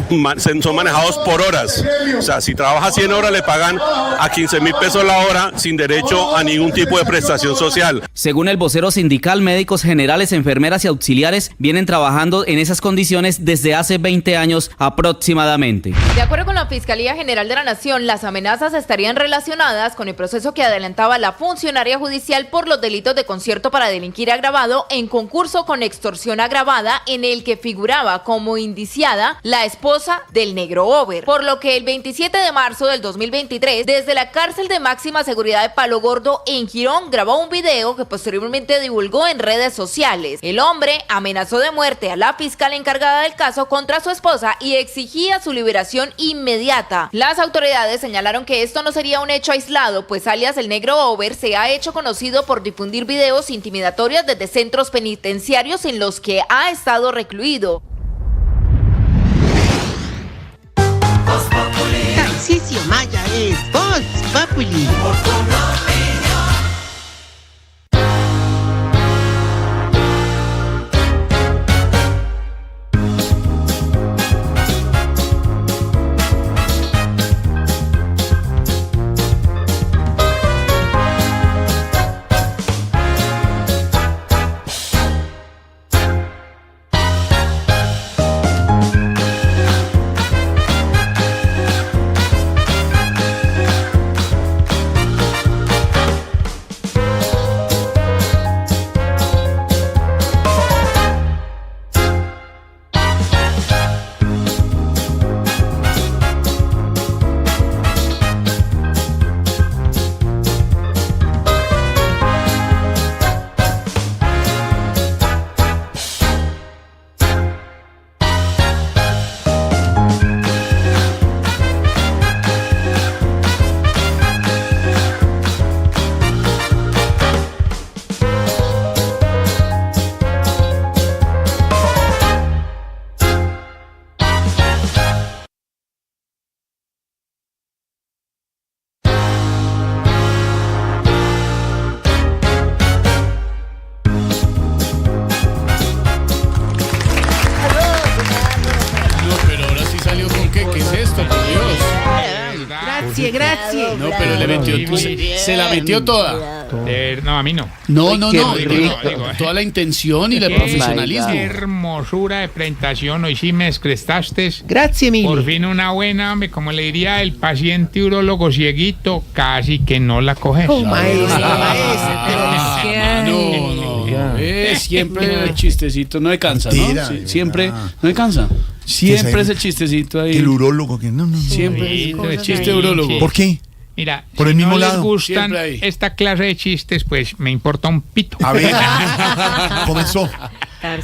son manejados por horas. O sea, si trabaja 100 horas, le pagan a 15.000 pesos la hora sin derecho a ningún tipo de prestación social. Según el vocero sindical, médicos generales, enfermeras y auxiliares vienen trabajando en esas condiciones desde hace 20 años aproximadamente. De acuerdo con la Fiscalía General de la Nación, las amenazas estarían relacionadas con el proceso que adelantaba la funcionaria judicial por los delitos de concierto para delinquir agravado en concurso con extorsión agravada, en el que figuraba como indiciada la esposa del Negro Over. Por lo que el 27 de marzo del 2023, desde la cárcel de máxima seguridad de Palo Gordo en Girón, grabó un video que posteriormente divulgó en redes sociales. El hombre amenazó de muerte a la fiscal encargada del caso contra su esposa y exigía su liberación inmediata. Las autoridades señalaron que esto no sería un hecho aislado, pues alias El Negro Over se ha hecho conocido por difundir videos intimidatorios desde centros penitenciarios en los que ha estado recluido. Tarcisio Maya es Voz Populi. Gracias, gracias. No, pero le metió, se la metió toda. No, a mí no. No, Digo, toda la intención y el Qué profesionalismo. hermosura de presentación. Hoy sí me descrestaste. Gracias, Mili. Por fin una buena, hombre, como le diría el paciente urólogo cieguito, casi que no la coges. Siempre el chistecito no me cansa, Mentira, ¿no? Sí, siempre no me cansa. Que Siempre se- es el chistecito ahí. El urólogo que no. Siempre el chiste ahí, urólogo. sí. ¿Por qué? Mira, Por si el mismo no lado. les gustan Siempre ahí. esta clase de chistes, pues me importa un pito. A ver, comenzó.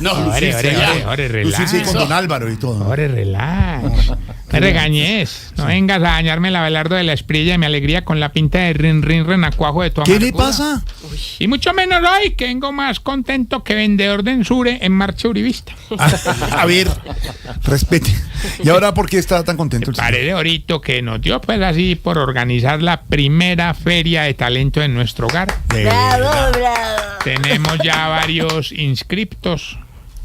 No, Ore, relax. Sí, con don Álvaro y todo. Ore, relax. Me regañes. No vengas a dañarme el abelardo de la esprilla y mi alegría con la pinta de renacuajo de tu ¿Qué amargura. le pasa? Y mucho menos hoy, que vengo más contento que vendedor de ensure en marcha uribista. A ver, respete. ¿Y ahora por qué está tan contento el señor? Parece ahorita que nos dio pues así por organizar la primera feria de talento en nuestro hogar. Tenemos ya varios inscriptos.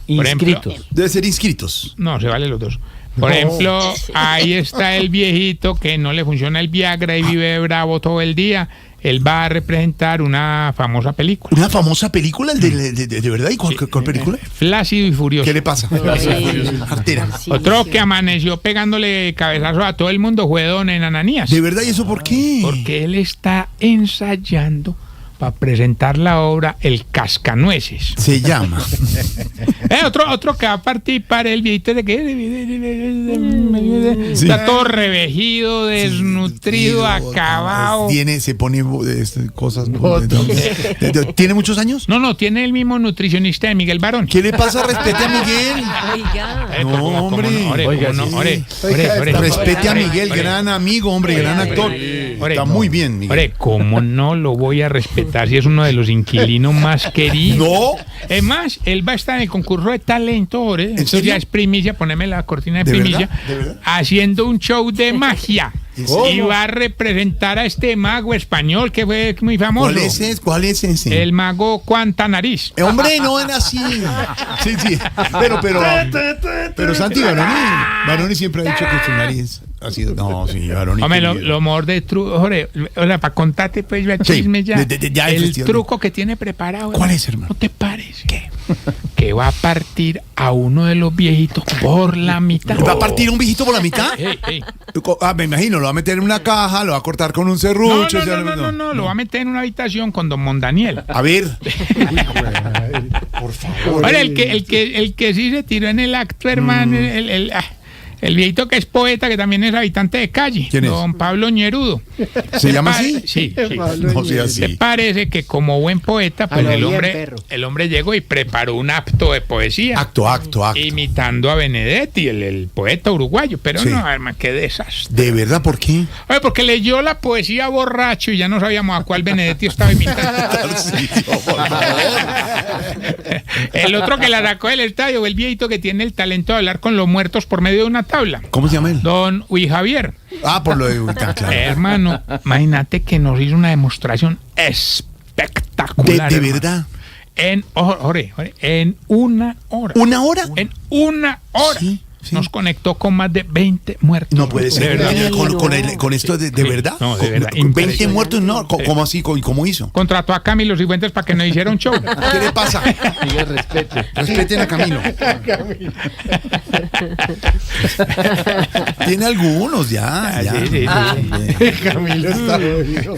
Por ejemplo, Debe ser inscritos. no, se vale los dos. Por ejemplo, ahí está el viejito que no le funciona el Viagra y vive bravo todo el día. Él va a representar una famosa película. ¿Una famosa película? ¿De verdad? ¿Y cuál película? Flácido y Furioso. ¿Qué le pasa? Artera. Otro que amaneció pegándole cabezazo a todo el mundo fue don Ananías. ¿De verdad? ¿Y eso por qué? Porque él está ensayando para presentar la obra El Cascanueces. Se llama. Otro que va a participar, el viejito de que está todo revejido, desnutrido, acabado. Se pone cosas. ¿Tiene muchos años? No, tiene el mismo nutricionista de Miguel Barón. ¿Qué le pasa? Respete a Miguel. Oiga. No, hombre. Respete a Miguel, gran amigo, hombre, gran actor. Está muy bien, Miguel. Hombre, ¿cómo no lo voy a respetar si es uno de los inquilinos más queridos? No. Es más, él va a estar en el concurso de talento, ¿eh? ¿En Esto serio? ya es primicia, poneme la cortina de ¿De primicia. verdad? ¿De verdad? Haciendo un show de magia. ¿Cómo? Y va a representar a este mago español que fue muy famoso. ¿Cuál es ese? El mago Cuanta Nariz. Hombre, no era así. Sí. Pero Santi Baroni siempre ha dicho que su nariz ha sido. No, sí, Baroni. Hombre, lo mejor de truco, para contarte pues el Sí, chisme ya. ya el el festival. truco que tiene preparado. ¿Cuál es, hermano? ¿No te parece? ¿Qué? Que va a partir a uno de los viejitos por la mitad. ¿Va a partir un viejito por la mitad? Ey. Me imagino, lo va a meter en una caja, lo va a cortar con un serrucho. No, lo va a meter en una habitación con don Mondaniel. A ver. Por favor. Ahora, el que sí se tiró en el acto, hermano, el viejito que es poeta, que también es habitante de calle. ¿Quién es? Don Pablo Ñerudo. ¿Se llama así? Sí. No sea así. ¿Te parece que como buen poeta, pues el hombre llegó y preparó un acto de poesía? Acto. Imitando a Benedetti, el poeta uruguayo. Pero Sí. no, hermano, qué desastre. ¿De verdad? ¿Por qué? Oye, porque leyó la poesía borracho y ya no sabíamos a cuál Benedetti estaba imitando. El otro que la sacó del estadio, el viejito que tiene el talento de hablar con los muertos por medio de una tabla. ¿Cómo se llama él? Don Uy Javier. Por lo de Huitán, claro. Hermano, imagínate que nos hizo una demostración espectacular. ¿De hermano. verdad? En una hora. ¿Una hora? En una hora. Sí. Nos conectó con más de 20 muertos. No puede ser. De verdad. Con esto de verdad. No, de verdad. Con 20 Impresionante. muertos, no. ¿Cómo así? ¿Cómo hizo? Contrató a Camilo Cifuentes para que nos hiciera un show. ¿Qué le pasa? Respeten a Camilo. Tiene algunos ya. Sí. Camilo está jodido.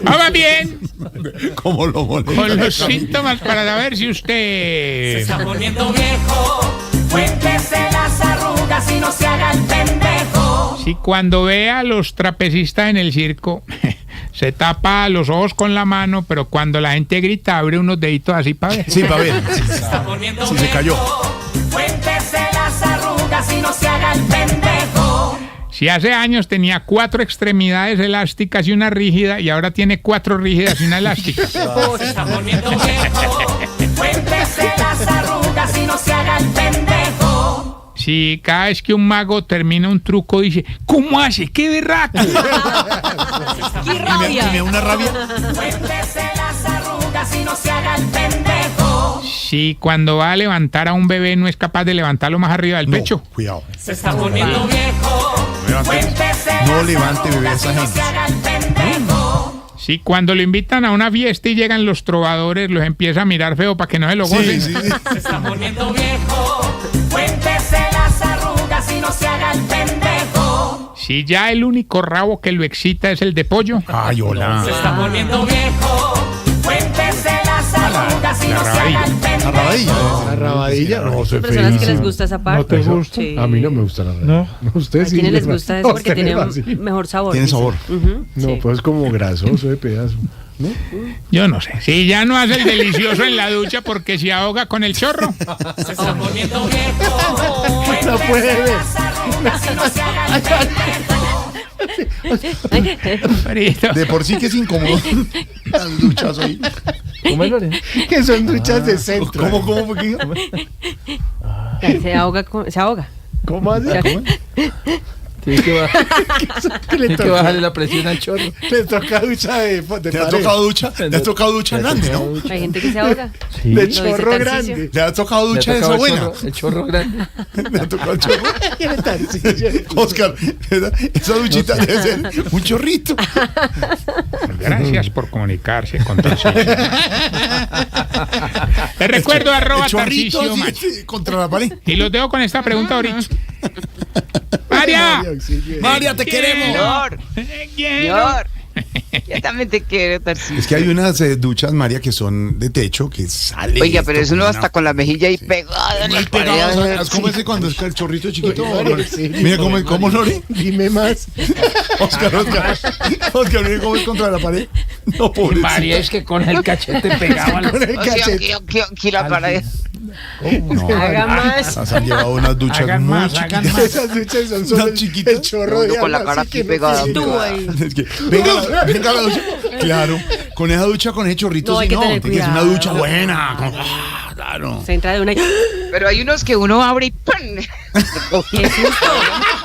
Ahora bien, ¿Cómo lo molesta? con los síntomas para saber si usted... Se está poniendo viejo, cuéntese las arrugas y no se haga el pendejo. Si cuando ve a los trapecistas en el circo se tapa los ojos con la mano, pero cuando la gente grita abre unos deditos así para ver. Sí, para ver. Se está poniendo Sí, viejo, se cayó. cuéntese las arrugas y no se haga el pendejo. Si hace años tenía 4 extremidades elásticas y una rígida y ahora tiene 4 rígidas y una elástica. Se está poniendo viejo, cuéntese las arrugas y no se haga el pendejo. Si cada vez que un mago termina un truco dice, ¿cómo hace? ¡Qué berraco! ¡Qué rabia! ¿Tiene una rabia? Cuéntese las arrugas y no se haga el pendejo. Si cuando va a levantar a un bebé no es capaz de levantarlo más arriba del pecho. Cuidado. Se está poniendo viejo. No levante bebés ajenos. Si cuando lo invitan a una fiesta y llegan los trovadores, los empieza a mirar feo para que no se lo gocen. Sí. Se está poniendo viejo. Cuéntese las arrugas y no se haga el pendejo. Si ya el único rabo que lo excita es el de pollo. Ay, hola. Se está poniendo viejo. Cuéntese las arrugas y no se haga el pendejo. La rabadilla. La rabadilla, no, soy personas que feísimo. les gusta esa parte. ¿No te gusta? Sí. A mí no me gusta la rabadilla. No, usted ¿A sí. quiénes les le gusta va- eso? no, Porque usted tiene le va así. mejor sabor. Tiene dicen. sabor. No, Sí. pues como grasoso de pedazo. ¿No? Yo no sé. Si ya no hace el delicioso en la ducha porque se ahoga con el chorro. Se está poniendo viejo. No puede ver. De por sí que es incómodo. Las duchas hoy. ¿Cómo es, Lorena? Que son duchas de centro. ¿Cómo fue que? Se ahoga. Se ahoga. ¿Cómo hace? ¿Cómo? Tiene que bajarle la presión al chorro. Le toca ducha de ¿Te ha tocado ducha? ¿Le ha tocado ducha grande, no? Hay gente que se ahoga. De Lo dice chorro Tarcisio. grande. ¿Le ha tocado ducha de esa buena? El chorro grande. ¿Le ha tocado el chorro? Oscar, esa duchita debe ser un chorrito. Gracias por comunicarse con Tarcisio. Te recuerdo El chorrito @Tarcisio así, Maya. contra la pared. Y los dejo con esta pregunta ahorita. ¡María! María, te queremos. Quiero. Yo también te quiero, Tarcisio. Es que hay unas duchas, María, que son de techo, que sale. Oiga, pero esto eso no como hasta con la mejilla ahí pegada en la pared. ¿Cómo es cuando es el chorrito chiquito? Sí. Mira cómo Lore. Dime más. Oscar, mira cómo es contra la pared. No, pobre. María, es que con el cachete pegado al Con el O sea, cachete. aquí la pared. No, Haga más. se han llevado unas duchas Hagan muy más, hagan chiquitas. más. Esas duchas son solo Unas chiquitas. el chorro de Uno con la agua, cara así aquí que no pegada. tiene- Tú ahí. Es que, venga la ducha. Claro, con esa ducha, con ese chorrito, No, sí, hay que no. tener Tiene que ser una cuidado. ducha buena. Claro. Se entra de una. Pero hay unos que uno abre y ¡pum! ¡Qué susto!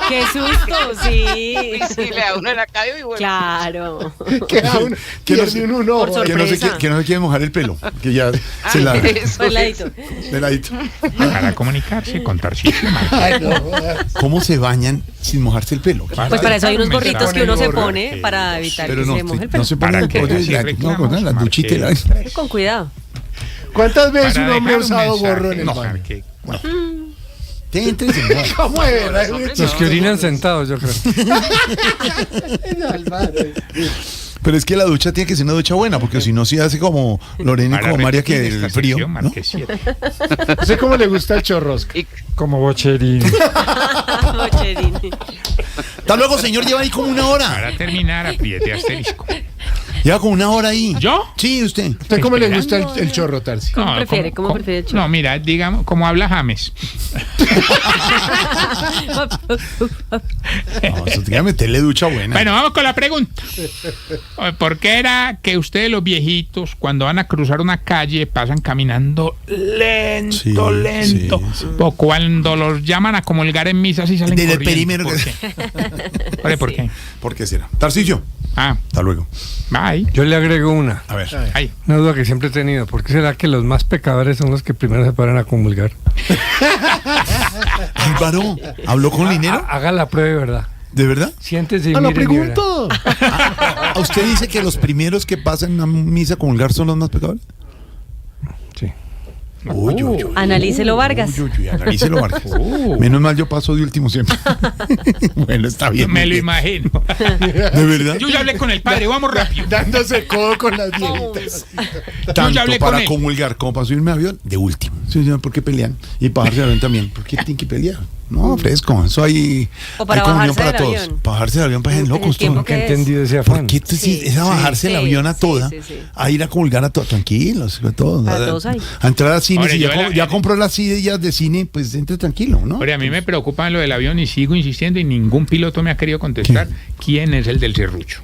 ¡Qué susto! Sí. Sí, le da uno en la cabeza y bueno. Claro. Queda uno, pierde uno un ojo. Por Que no, se, sorpresa. que no se quiere mojar el pelo. Que ya se la. Eso Por el es. ladito. De ladito. Para comunicarse con Tarcisio Maya. Ay, no, jodas. ¿Cómo se bañan sin mojarse el pelo? Pues para eso hay unos gorritos que uno se gorro. pone para evitar Pero que no, se moje el no pelo. se pone ¿Para el qué? pollo y Si la, reclamos, no, la duchita y la. Con cuidado. ¿Cuántas veces Para un hombre ha dejar un usado mensaje. gorro en el No, baño? que- Entre y se moja. ¿Cómo es? Los que orinan sentados, yo creo. Pero es que la ducha tiene que ser una ducha buena, porque si no, sí hace como Lorena y Para como María, que repetir el esta frío. sección, ¿no? marque 7. No sé cómo le gusta el chorrosca. Como bocherín. Bocherini. Hasta luego, señor, lleva ahí como una hora. Para terminar, apriete asterisco. Lleva como una hora ahí. ¿Yo? Sí, usted. ¿Usted cómo le gusta el chorro, Tarsi? ¿Cómo prefiere? ¿Cómo prefiere el chorro? No, mira, digamos, como habla James. No, eso tiene que meterle ducha buena. Bueno, vamos con la pregunta. ¿Por qué era que ustedes los viejitos cuando van a cruzar una calle pasan caminando lento, Sí, lento? sí. O cuando los llaman a comulgar en misa sí salen Desde el corriendo. perímetro. ¿Por qué? ¿Por qué? ¿Por qué será? Tarcisio. Ah, Hasta luego. bye. Yo le agrego una. A ver. Ay. Una duda que siempre he tenido. ¿Por qué será que los más pecadores son los que primero se paran a comulgar? Álvaro, ¿habló con Linero? Haga la prueba, ¿verdad? ¿De verdad? Siéntese y ¡A la mire, mire. pregunta! ¿A usted dice que los primeros que pasan una misa a comulgar son los más pecadores? Sí. Uy, uy, uy. Analícelo, Vargas. Uy, uy, analícelo, Vargas. Menos mal yo paso de último siempre. Bueno, está bien. Me muy lo bien. imagino. ¿De verdad? Yo ya hablé con el padre, vamos rápido. Dándose codo con las viejitas. Tanto ya hablé con para él. comulgar como para subirme a avión, de último. Sí, señor, ¿por qué pelean? Y para bajarse del avión también. ¿Por qué tienen que pelear? No, fresco. Eso hay. O para hay comunión bajarse para del todos. avión. Para bajarse del avión, para gente locos. tiempo todos. que Nunca he es. entendido ese ¿Por afán. qué es a bajarse el avión a toda? sí, sí. A ir a comulgar a todos? Tranquilos, a todos. Para todos hay. A entrar al cine. Ahora, Si yo ya compró las sillas de cine, pues entre tranquilo, ¿no? Oye, a mí me preocupa lo del avión y sigo insistiendo y ningún piloto me ha querido contestar quién es el del serrucho.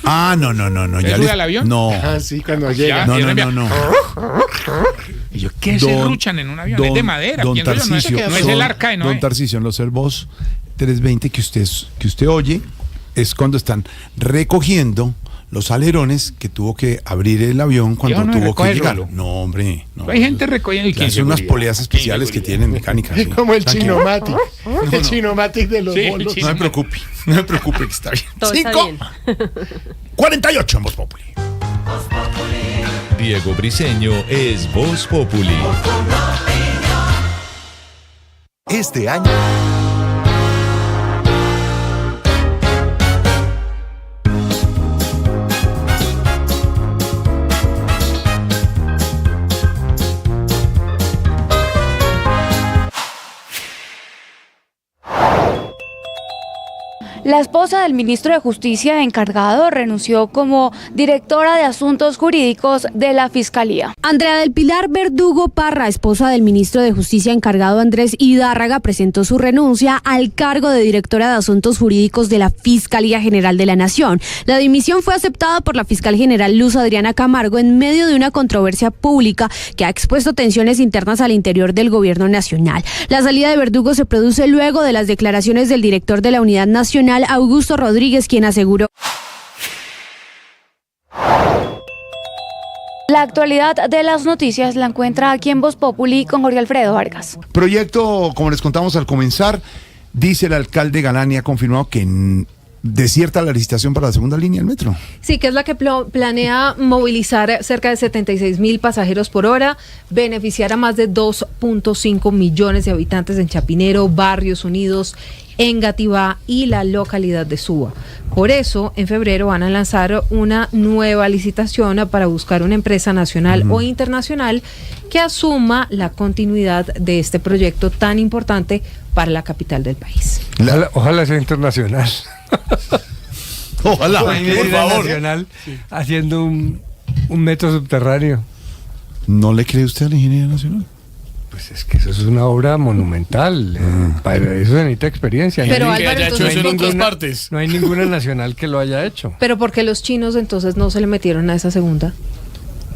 Ah, no. ¿Le sube al avión? No. Ah, sí, cuando Ya, llega. No. Y yo, ¿qué se ruchan en un avión? Es de madera. Don pienso yo, no es, Tarcisio, no es el arca de Noé. Don Tarcisio, en los Airbus 320 que usted oye es cuando están recogiendo los alerones que tuvo que abrir el avión cuando no tuvo que recoge llegar. solo. No, hombre. No, Hay gente recogiendo y Son unas poleas especiales que tienen mecánicas. sí. Como el Tranquilo. Chinomatic. El Chinomatic de los Sí, el bolos. No me preocupe, que está bien. Todo está 48 en Voz Populi. Diego Briseño es Voz Populi. Este año. La esposa del ministro de Justicia encargado renunció como directora de Asuntos Jurídicos de la Fiscalía. Andrea del Pilar Verdugo Parra, esposa del ministro de Justicia encargado Andrés Hidárraga, presentó su renuncia al cargo de directora de Asuntos Jurídicos de la Fiscalía General de la Nación. La dimisión fue aceptada por la fiscal general Luz Adriana Camargo en medio de una controversia pública que ha expuesto tensiones internas al interior del gobierno nacional. La salida de Verdugo se produce luego de las declaraciones del director de la Unidad Nacional, Augusto Rodríguez, quien aseguró: La actualidad de las noticias la encuentra aquí en Voz Populi con Jorge Alfredo Vargas. Proyecto, como les contamos al comenzar, dice el alcalde Galán y ha confirmado que desierta la licitación para la segunda línea del metro. Sí, que es la que planea movilizar cerca de 76.000 pasajeros por hora, beneficiar a más de 2.5 millones de habitantes en Chapinero, Barrios Unidos, Engativá y la localidad de Suba. Por eso, en febrero van a lanzar una nueva licitación para buscar una empresa nacional o internacional que asuma la continuidad de este proyecto tan importante para la capital del país. Ojalá sea internacional. Ojalá, por favor. Nacional haciendo un metro subterráneo. ¿No le cree usted a la Ingeniería Nacional? Pues es que eso es una obra monumental. Para eso se necesita experiencia. Pero no Álvaro, haya hecho eso en otras partes. No hay ninguna nacional que lo haya hecho. Pero ¿por qué los chinos entonces no se le metieron a esa segunda?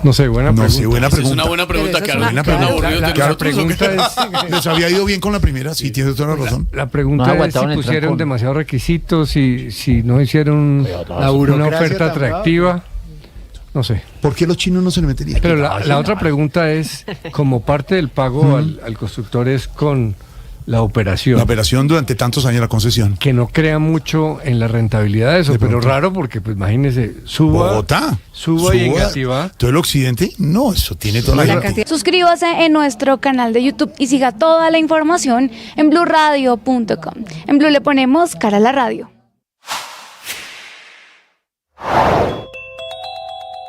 No sé, buena pregunta. Sí, buena pregunta. Es una buena pregunta, Pero Carlos. La pregunta es, ¿les había ido bien con la primera? Sí, tienes toda la razón. La pregunta es si pusieron demasiados requisitos, si no hicieron una oferta atractiva. No sé. ¿Por qué los chinos no se le meterían? Pero la otra pregunta es, como parte del pago al constructor es con la operación. La operación durante tantos años, la concesión. Que no crea mucho en la rentabilidad de eso, pero raro porque, pues imagínese, Bogotá, Suba y Engativá. Todo el occidente, no, eso tiene toda la gente. Suscríbase en nuestro canal de YouTube y siga toda la información en blurradio.com. En Blue le ponemos cara a la radio.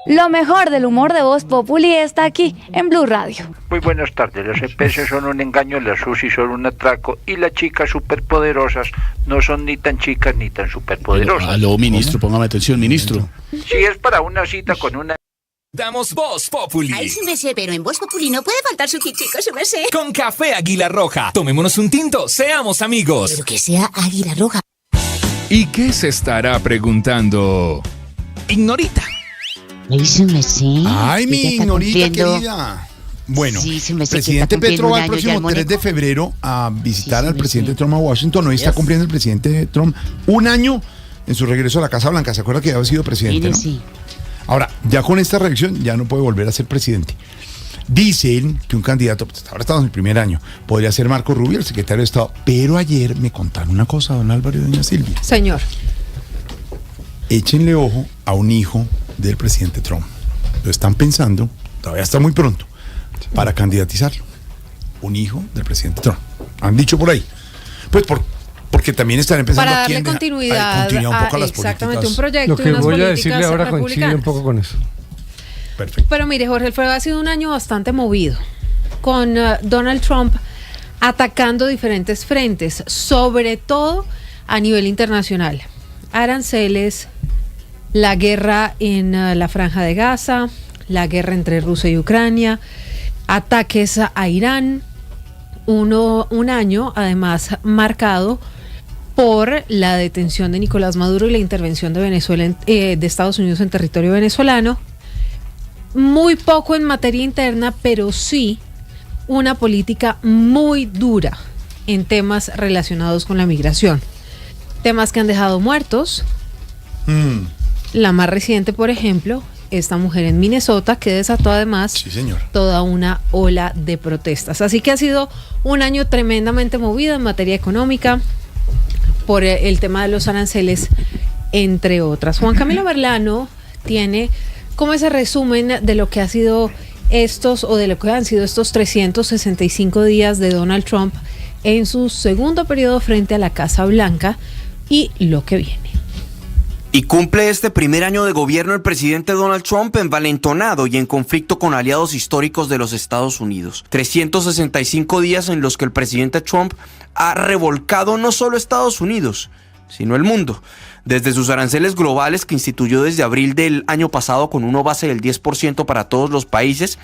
Lo mejor del humor de Voz Populi está aquí en Blue Radio. Muy buenas tardes. Los EPS son un engaño, las UCI son un atraco y las chicas superpoderosas no son ni tan chicas ni tan superpoderosas. Aló, ministro, póngame atención, ministro. Si es para una cita con una... Damos Voz Populi. Ay, su merced, pero en Voz Populi no puede faltar su kitico, su merced. Con café Águila Roja. Tomémonos un tinto, seamos amigos. Pero que sea Águila Roja. ¿Y qué se estará preguntando Ignorita? Ay, su merced. Ay, mi Ignorita querida. Bueno, sí, presidente Petro va el próximo 3 de febrero a visitar al presidente Trump a Washington. Hoy está cumpliendo el presidente Trump un año en su regreso a la Casa Blanca. ¿Se acuerda que había sido presidente? ¿No? Sí. Ahora, ya con esta reelección ya no puede volver a ser presidente. Dicen que un candidato, pues ahora estamos en el primer año, podría ser Marco Rubio, el secretario de Estado. Pero ayer me contaron una cosa, don Álvaro y doña Silvia. Señor. Échenle ojo a un hijo del presidente Trump. Lo están pensando, todavía está muy pronto, para candidatizarlo. Un hijo del presidente Trump. Han dicho por ahí. Pues porque también están empezando para darle continuidad un poco a las exactamente políticas. Un proyecto. Lo que voy a decirle ahora coincide un poco con eso. Perfecto. Pero mire, Jorge Alfredo, ha sido un año bastante movido, con Donald Trump atacando diferentes frentes, sobre todo a nivel internacional. Aranceles, la guerra en la Franja de Gaza, la guerra entre Rusia y Ucrania, ataques a Irán, un año además marcado por la detención de Nicolás Maduro y la intervención de Venezuela de Estados Unidos en territorio venezolano. Muy poco en materia interna, pero sí una política muy dura en temas relacionados con la migración. Temas que han dejado muertos, La más reciente, por ejemplo, esta mujer en Minnesota, que desató además toda una ola de protestas. Así que ha sido un año tremendamente movido en materia económica por el tema de los aranceles, entre otras. Juan Camilo Merlano tiene como ese resumen de lo que ha sido de lo que han sido estos 365 días de Donald Trump en su segundo periodo frente a la Casa Blanca y lo que viene. Y cumple este primer año de gobierno el presidente Donald Trump envalentonado y en conflicto con aliados históricos de los Estados Unidos. 365 días en los que el presidente Trump ha revolcado no solo Estados Unidos, sino el mundo. Desde sus aranceles globales que instituyó desde abril del año pasado con una base del 10% para todos los países,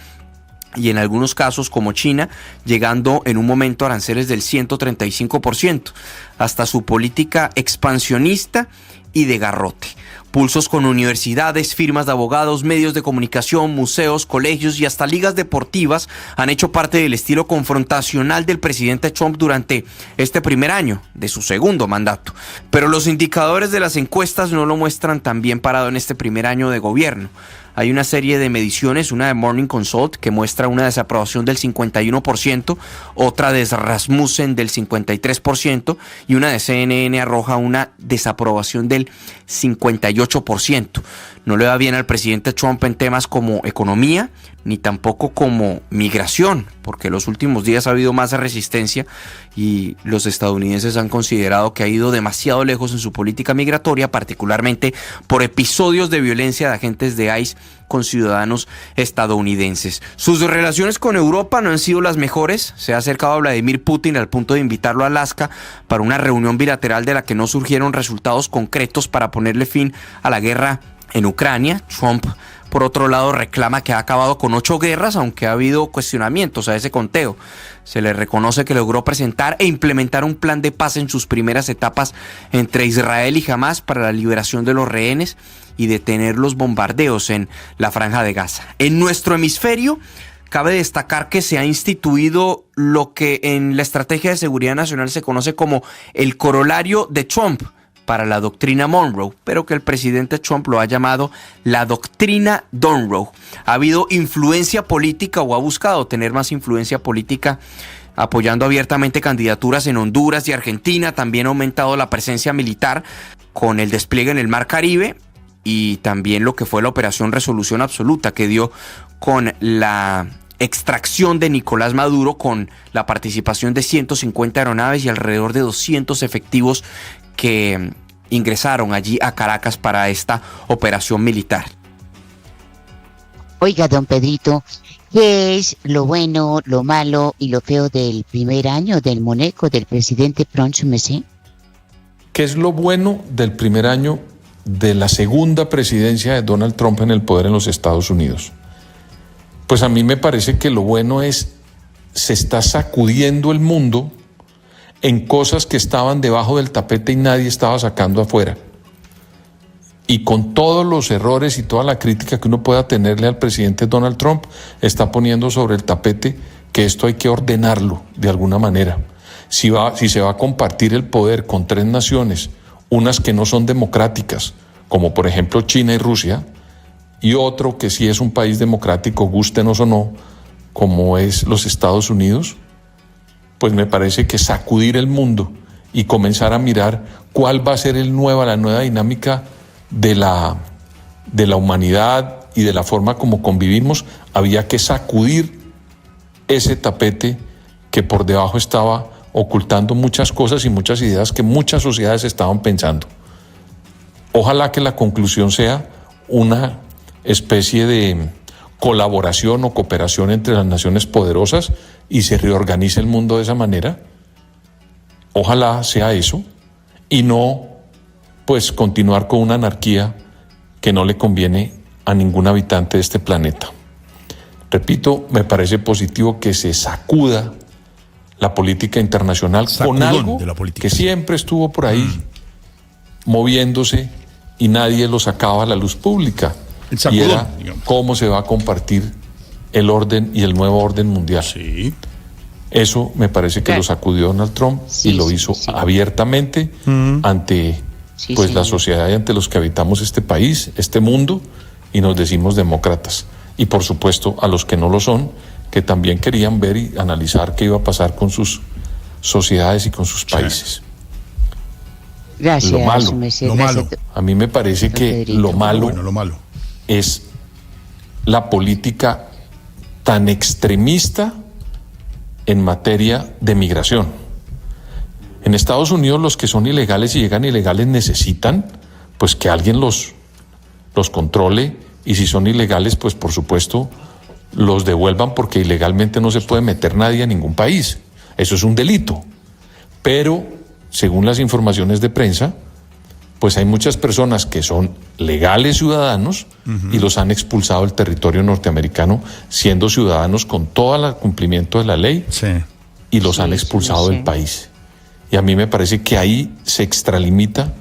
y en algunos casos como China, llegando en un momento a aranceles del 135%, hasta su política expansionista y de garrote. Pulsos con universidades, firmas de abogados, medios de comunicación, museos, colegios y hasta ligas deportivas han hecho parte del estilo confrontacional del presidente Trump durante este primer año de su segundo mandato. Pero los indicadores de las encuestas no lo muestran tan bien parado en este primer año de gobierno. Hay una serie de mediciones, una de Morning Consult que muestra una desaprobación del 51%, otra de Rasmussen del 53% y una de CNN arroja una desaprobación del 58%. No le va bien al presidente Trump en temas como economía, ni tampoco como migración, porque los últimos días ha habido más resistencia y los estadounidenses han considerado que ha ido demasiado lejos en su política migratoria, particularmente por episodios de violencia de agentes de ICE con ciudadanos estadounidenses. Sus relaciones con Europa no han sido las mejores. Se ha acercado a Vladimir Putin al punto de invitarlo a Alaska para una reunión bilateral de la que no surgieron resultados concretos para ponerle fin a la guerra en Ucrania. Trump, por otro lado, reclama que ha acabado con 8 guerras, aunque ha habido cuestionamientos a ese conteo. Se le reconoce que logró presentar e implementar un plan de paz en sus primeras etapas entre Israel y Hamás para la liberación de los rehenes y detener los bombardeos en la Franja de Gaza. En nuestro hemisferio, cabe destacar que se ha instituido lo que en la estrategia de seguridad nacional se conoce como el corolario de Trump para la doctrina Monroe, pero que el presidente Trump lo ha llamado la doctrina Donroe. Ha habido influencia política o ha buscado tener más influencia política apoyando abiertamente candidaturas en Honduras y Argentina. También ha aumentado la presencia militar con el despliegue en el Mar Caribe y también lo que fue la operación Resolución Absoluta que dio con la extracción de Nicolás Maduro, con la participación de 150 aeronaves y alrededor de 200 efectivos que ingresaron allí a Caracas para esta operación militar. Oiga, don Pedrito, ¿qué es lo bueno, lo malo y lo feo del primer año del moneco del presidente Trump, su merced? ¿Qué es lo bueno del primer año de la segunda presidencia de Donald Trump en el poder en los Estados Unidos? Pues a mí me parece que lo bueno es, se está sacudiendo el mundo en cosas que estaban debajo del tapete y nadie estaba sacando afuera. Y con todos los errores y toda la crítica que uno pueda tenerle al presidente Donald Trump, está poniendo sobre el tapete que esto hay que ordenarlo de alguna manera. Si se va a compartir el poder con 3 naciones, unas que no son democráticas, como por ejemplo China y Rusia, y otro que sí es un país democrático, gústenos o no, como es los Estados Unidos, pues me parece que sacudir el mundo y comenzar a mirar cuál va a ser la nueva dinámica de la humanidad y de la forma como convivimos. Había que sacudir ese tapete que por debajo estaba ocultando muchas cosas y muchas ideas que muchas sociedades estaban pensando. Ojalá que la conclusión sea una especie de colaboración o cooperación entre las naciones poderosas y se reorganice el mundo de esa manera. Ojalá sea eso y no pues continuar con una anarquía que no le conviene a ningún habitante de este planeta. Repito, me parece positivo que se sacuda la política internacional con algo que siempre estuvo por ahí moviéndose y nadie lo sacaba a la luz pública. Y era cómo se va a compartir el orden y el nuevo orden mundial. Sí. Eso me parece que lo sacudió Donald Trump y lo hizo abiertamente ante pues la señor. sociedad ante los que habitamos este país, este mundo, y nos decimos demócratas. Y por supuesto a los que no lo son, que también querían ver y analizar qué iba a pasar con sus sociedades y con sus países. Gracias, Lo malo, su merced, lo gracias, malo. a mí me parece Don que Pedrito. lo malo Bueno, lo malo. es la política tan extremista en materia de migración. En Estados Unidos los que son ilegales y llegan ilegales necesitan pues que alguien los controle, y si son ilegales pues por supuesto los devuelvan, porque ilegalmente no se puede meter nadie a ningún país. Eso es un delito. Pero según las informaciones de prensa, pues hay muchas personas que son legales ciudadanos y los han expulsado del territorio norteamericano siendo ciudadanos con todo el cumplimiento de la ley, y los han expulsado del país. Y a mí me parece que ahí se extralimita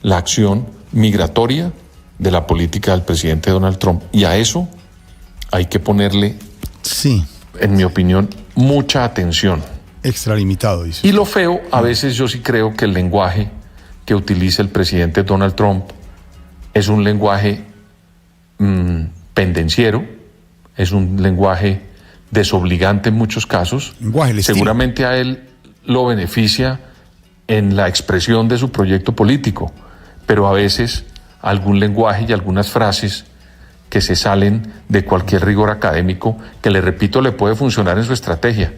la acción migratoria de la política del presidente Donald Trump, y a eso hay que ponerle, en mi opinión, mucha atención. Extralimitado, dice. Y lo feo, a veces yo sí creo que el lenguaje que utiliza el presidente Donald Trump es un lenguaje pendenciero, es un lenguaje desobligante en muchos casos. Seguramente a él lo beneficia en la expresión de su proyecto político, pero a veces algún lenguaje y algunas frases que se salen de cualquier rigor académico, que le repito, le puede funcionar en su estrategia.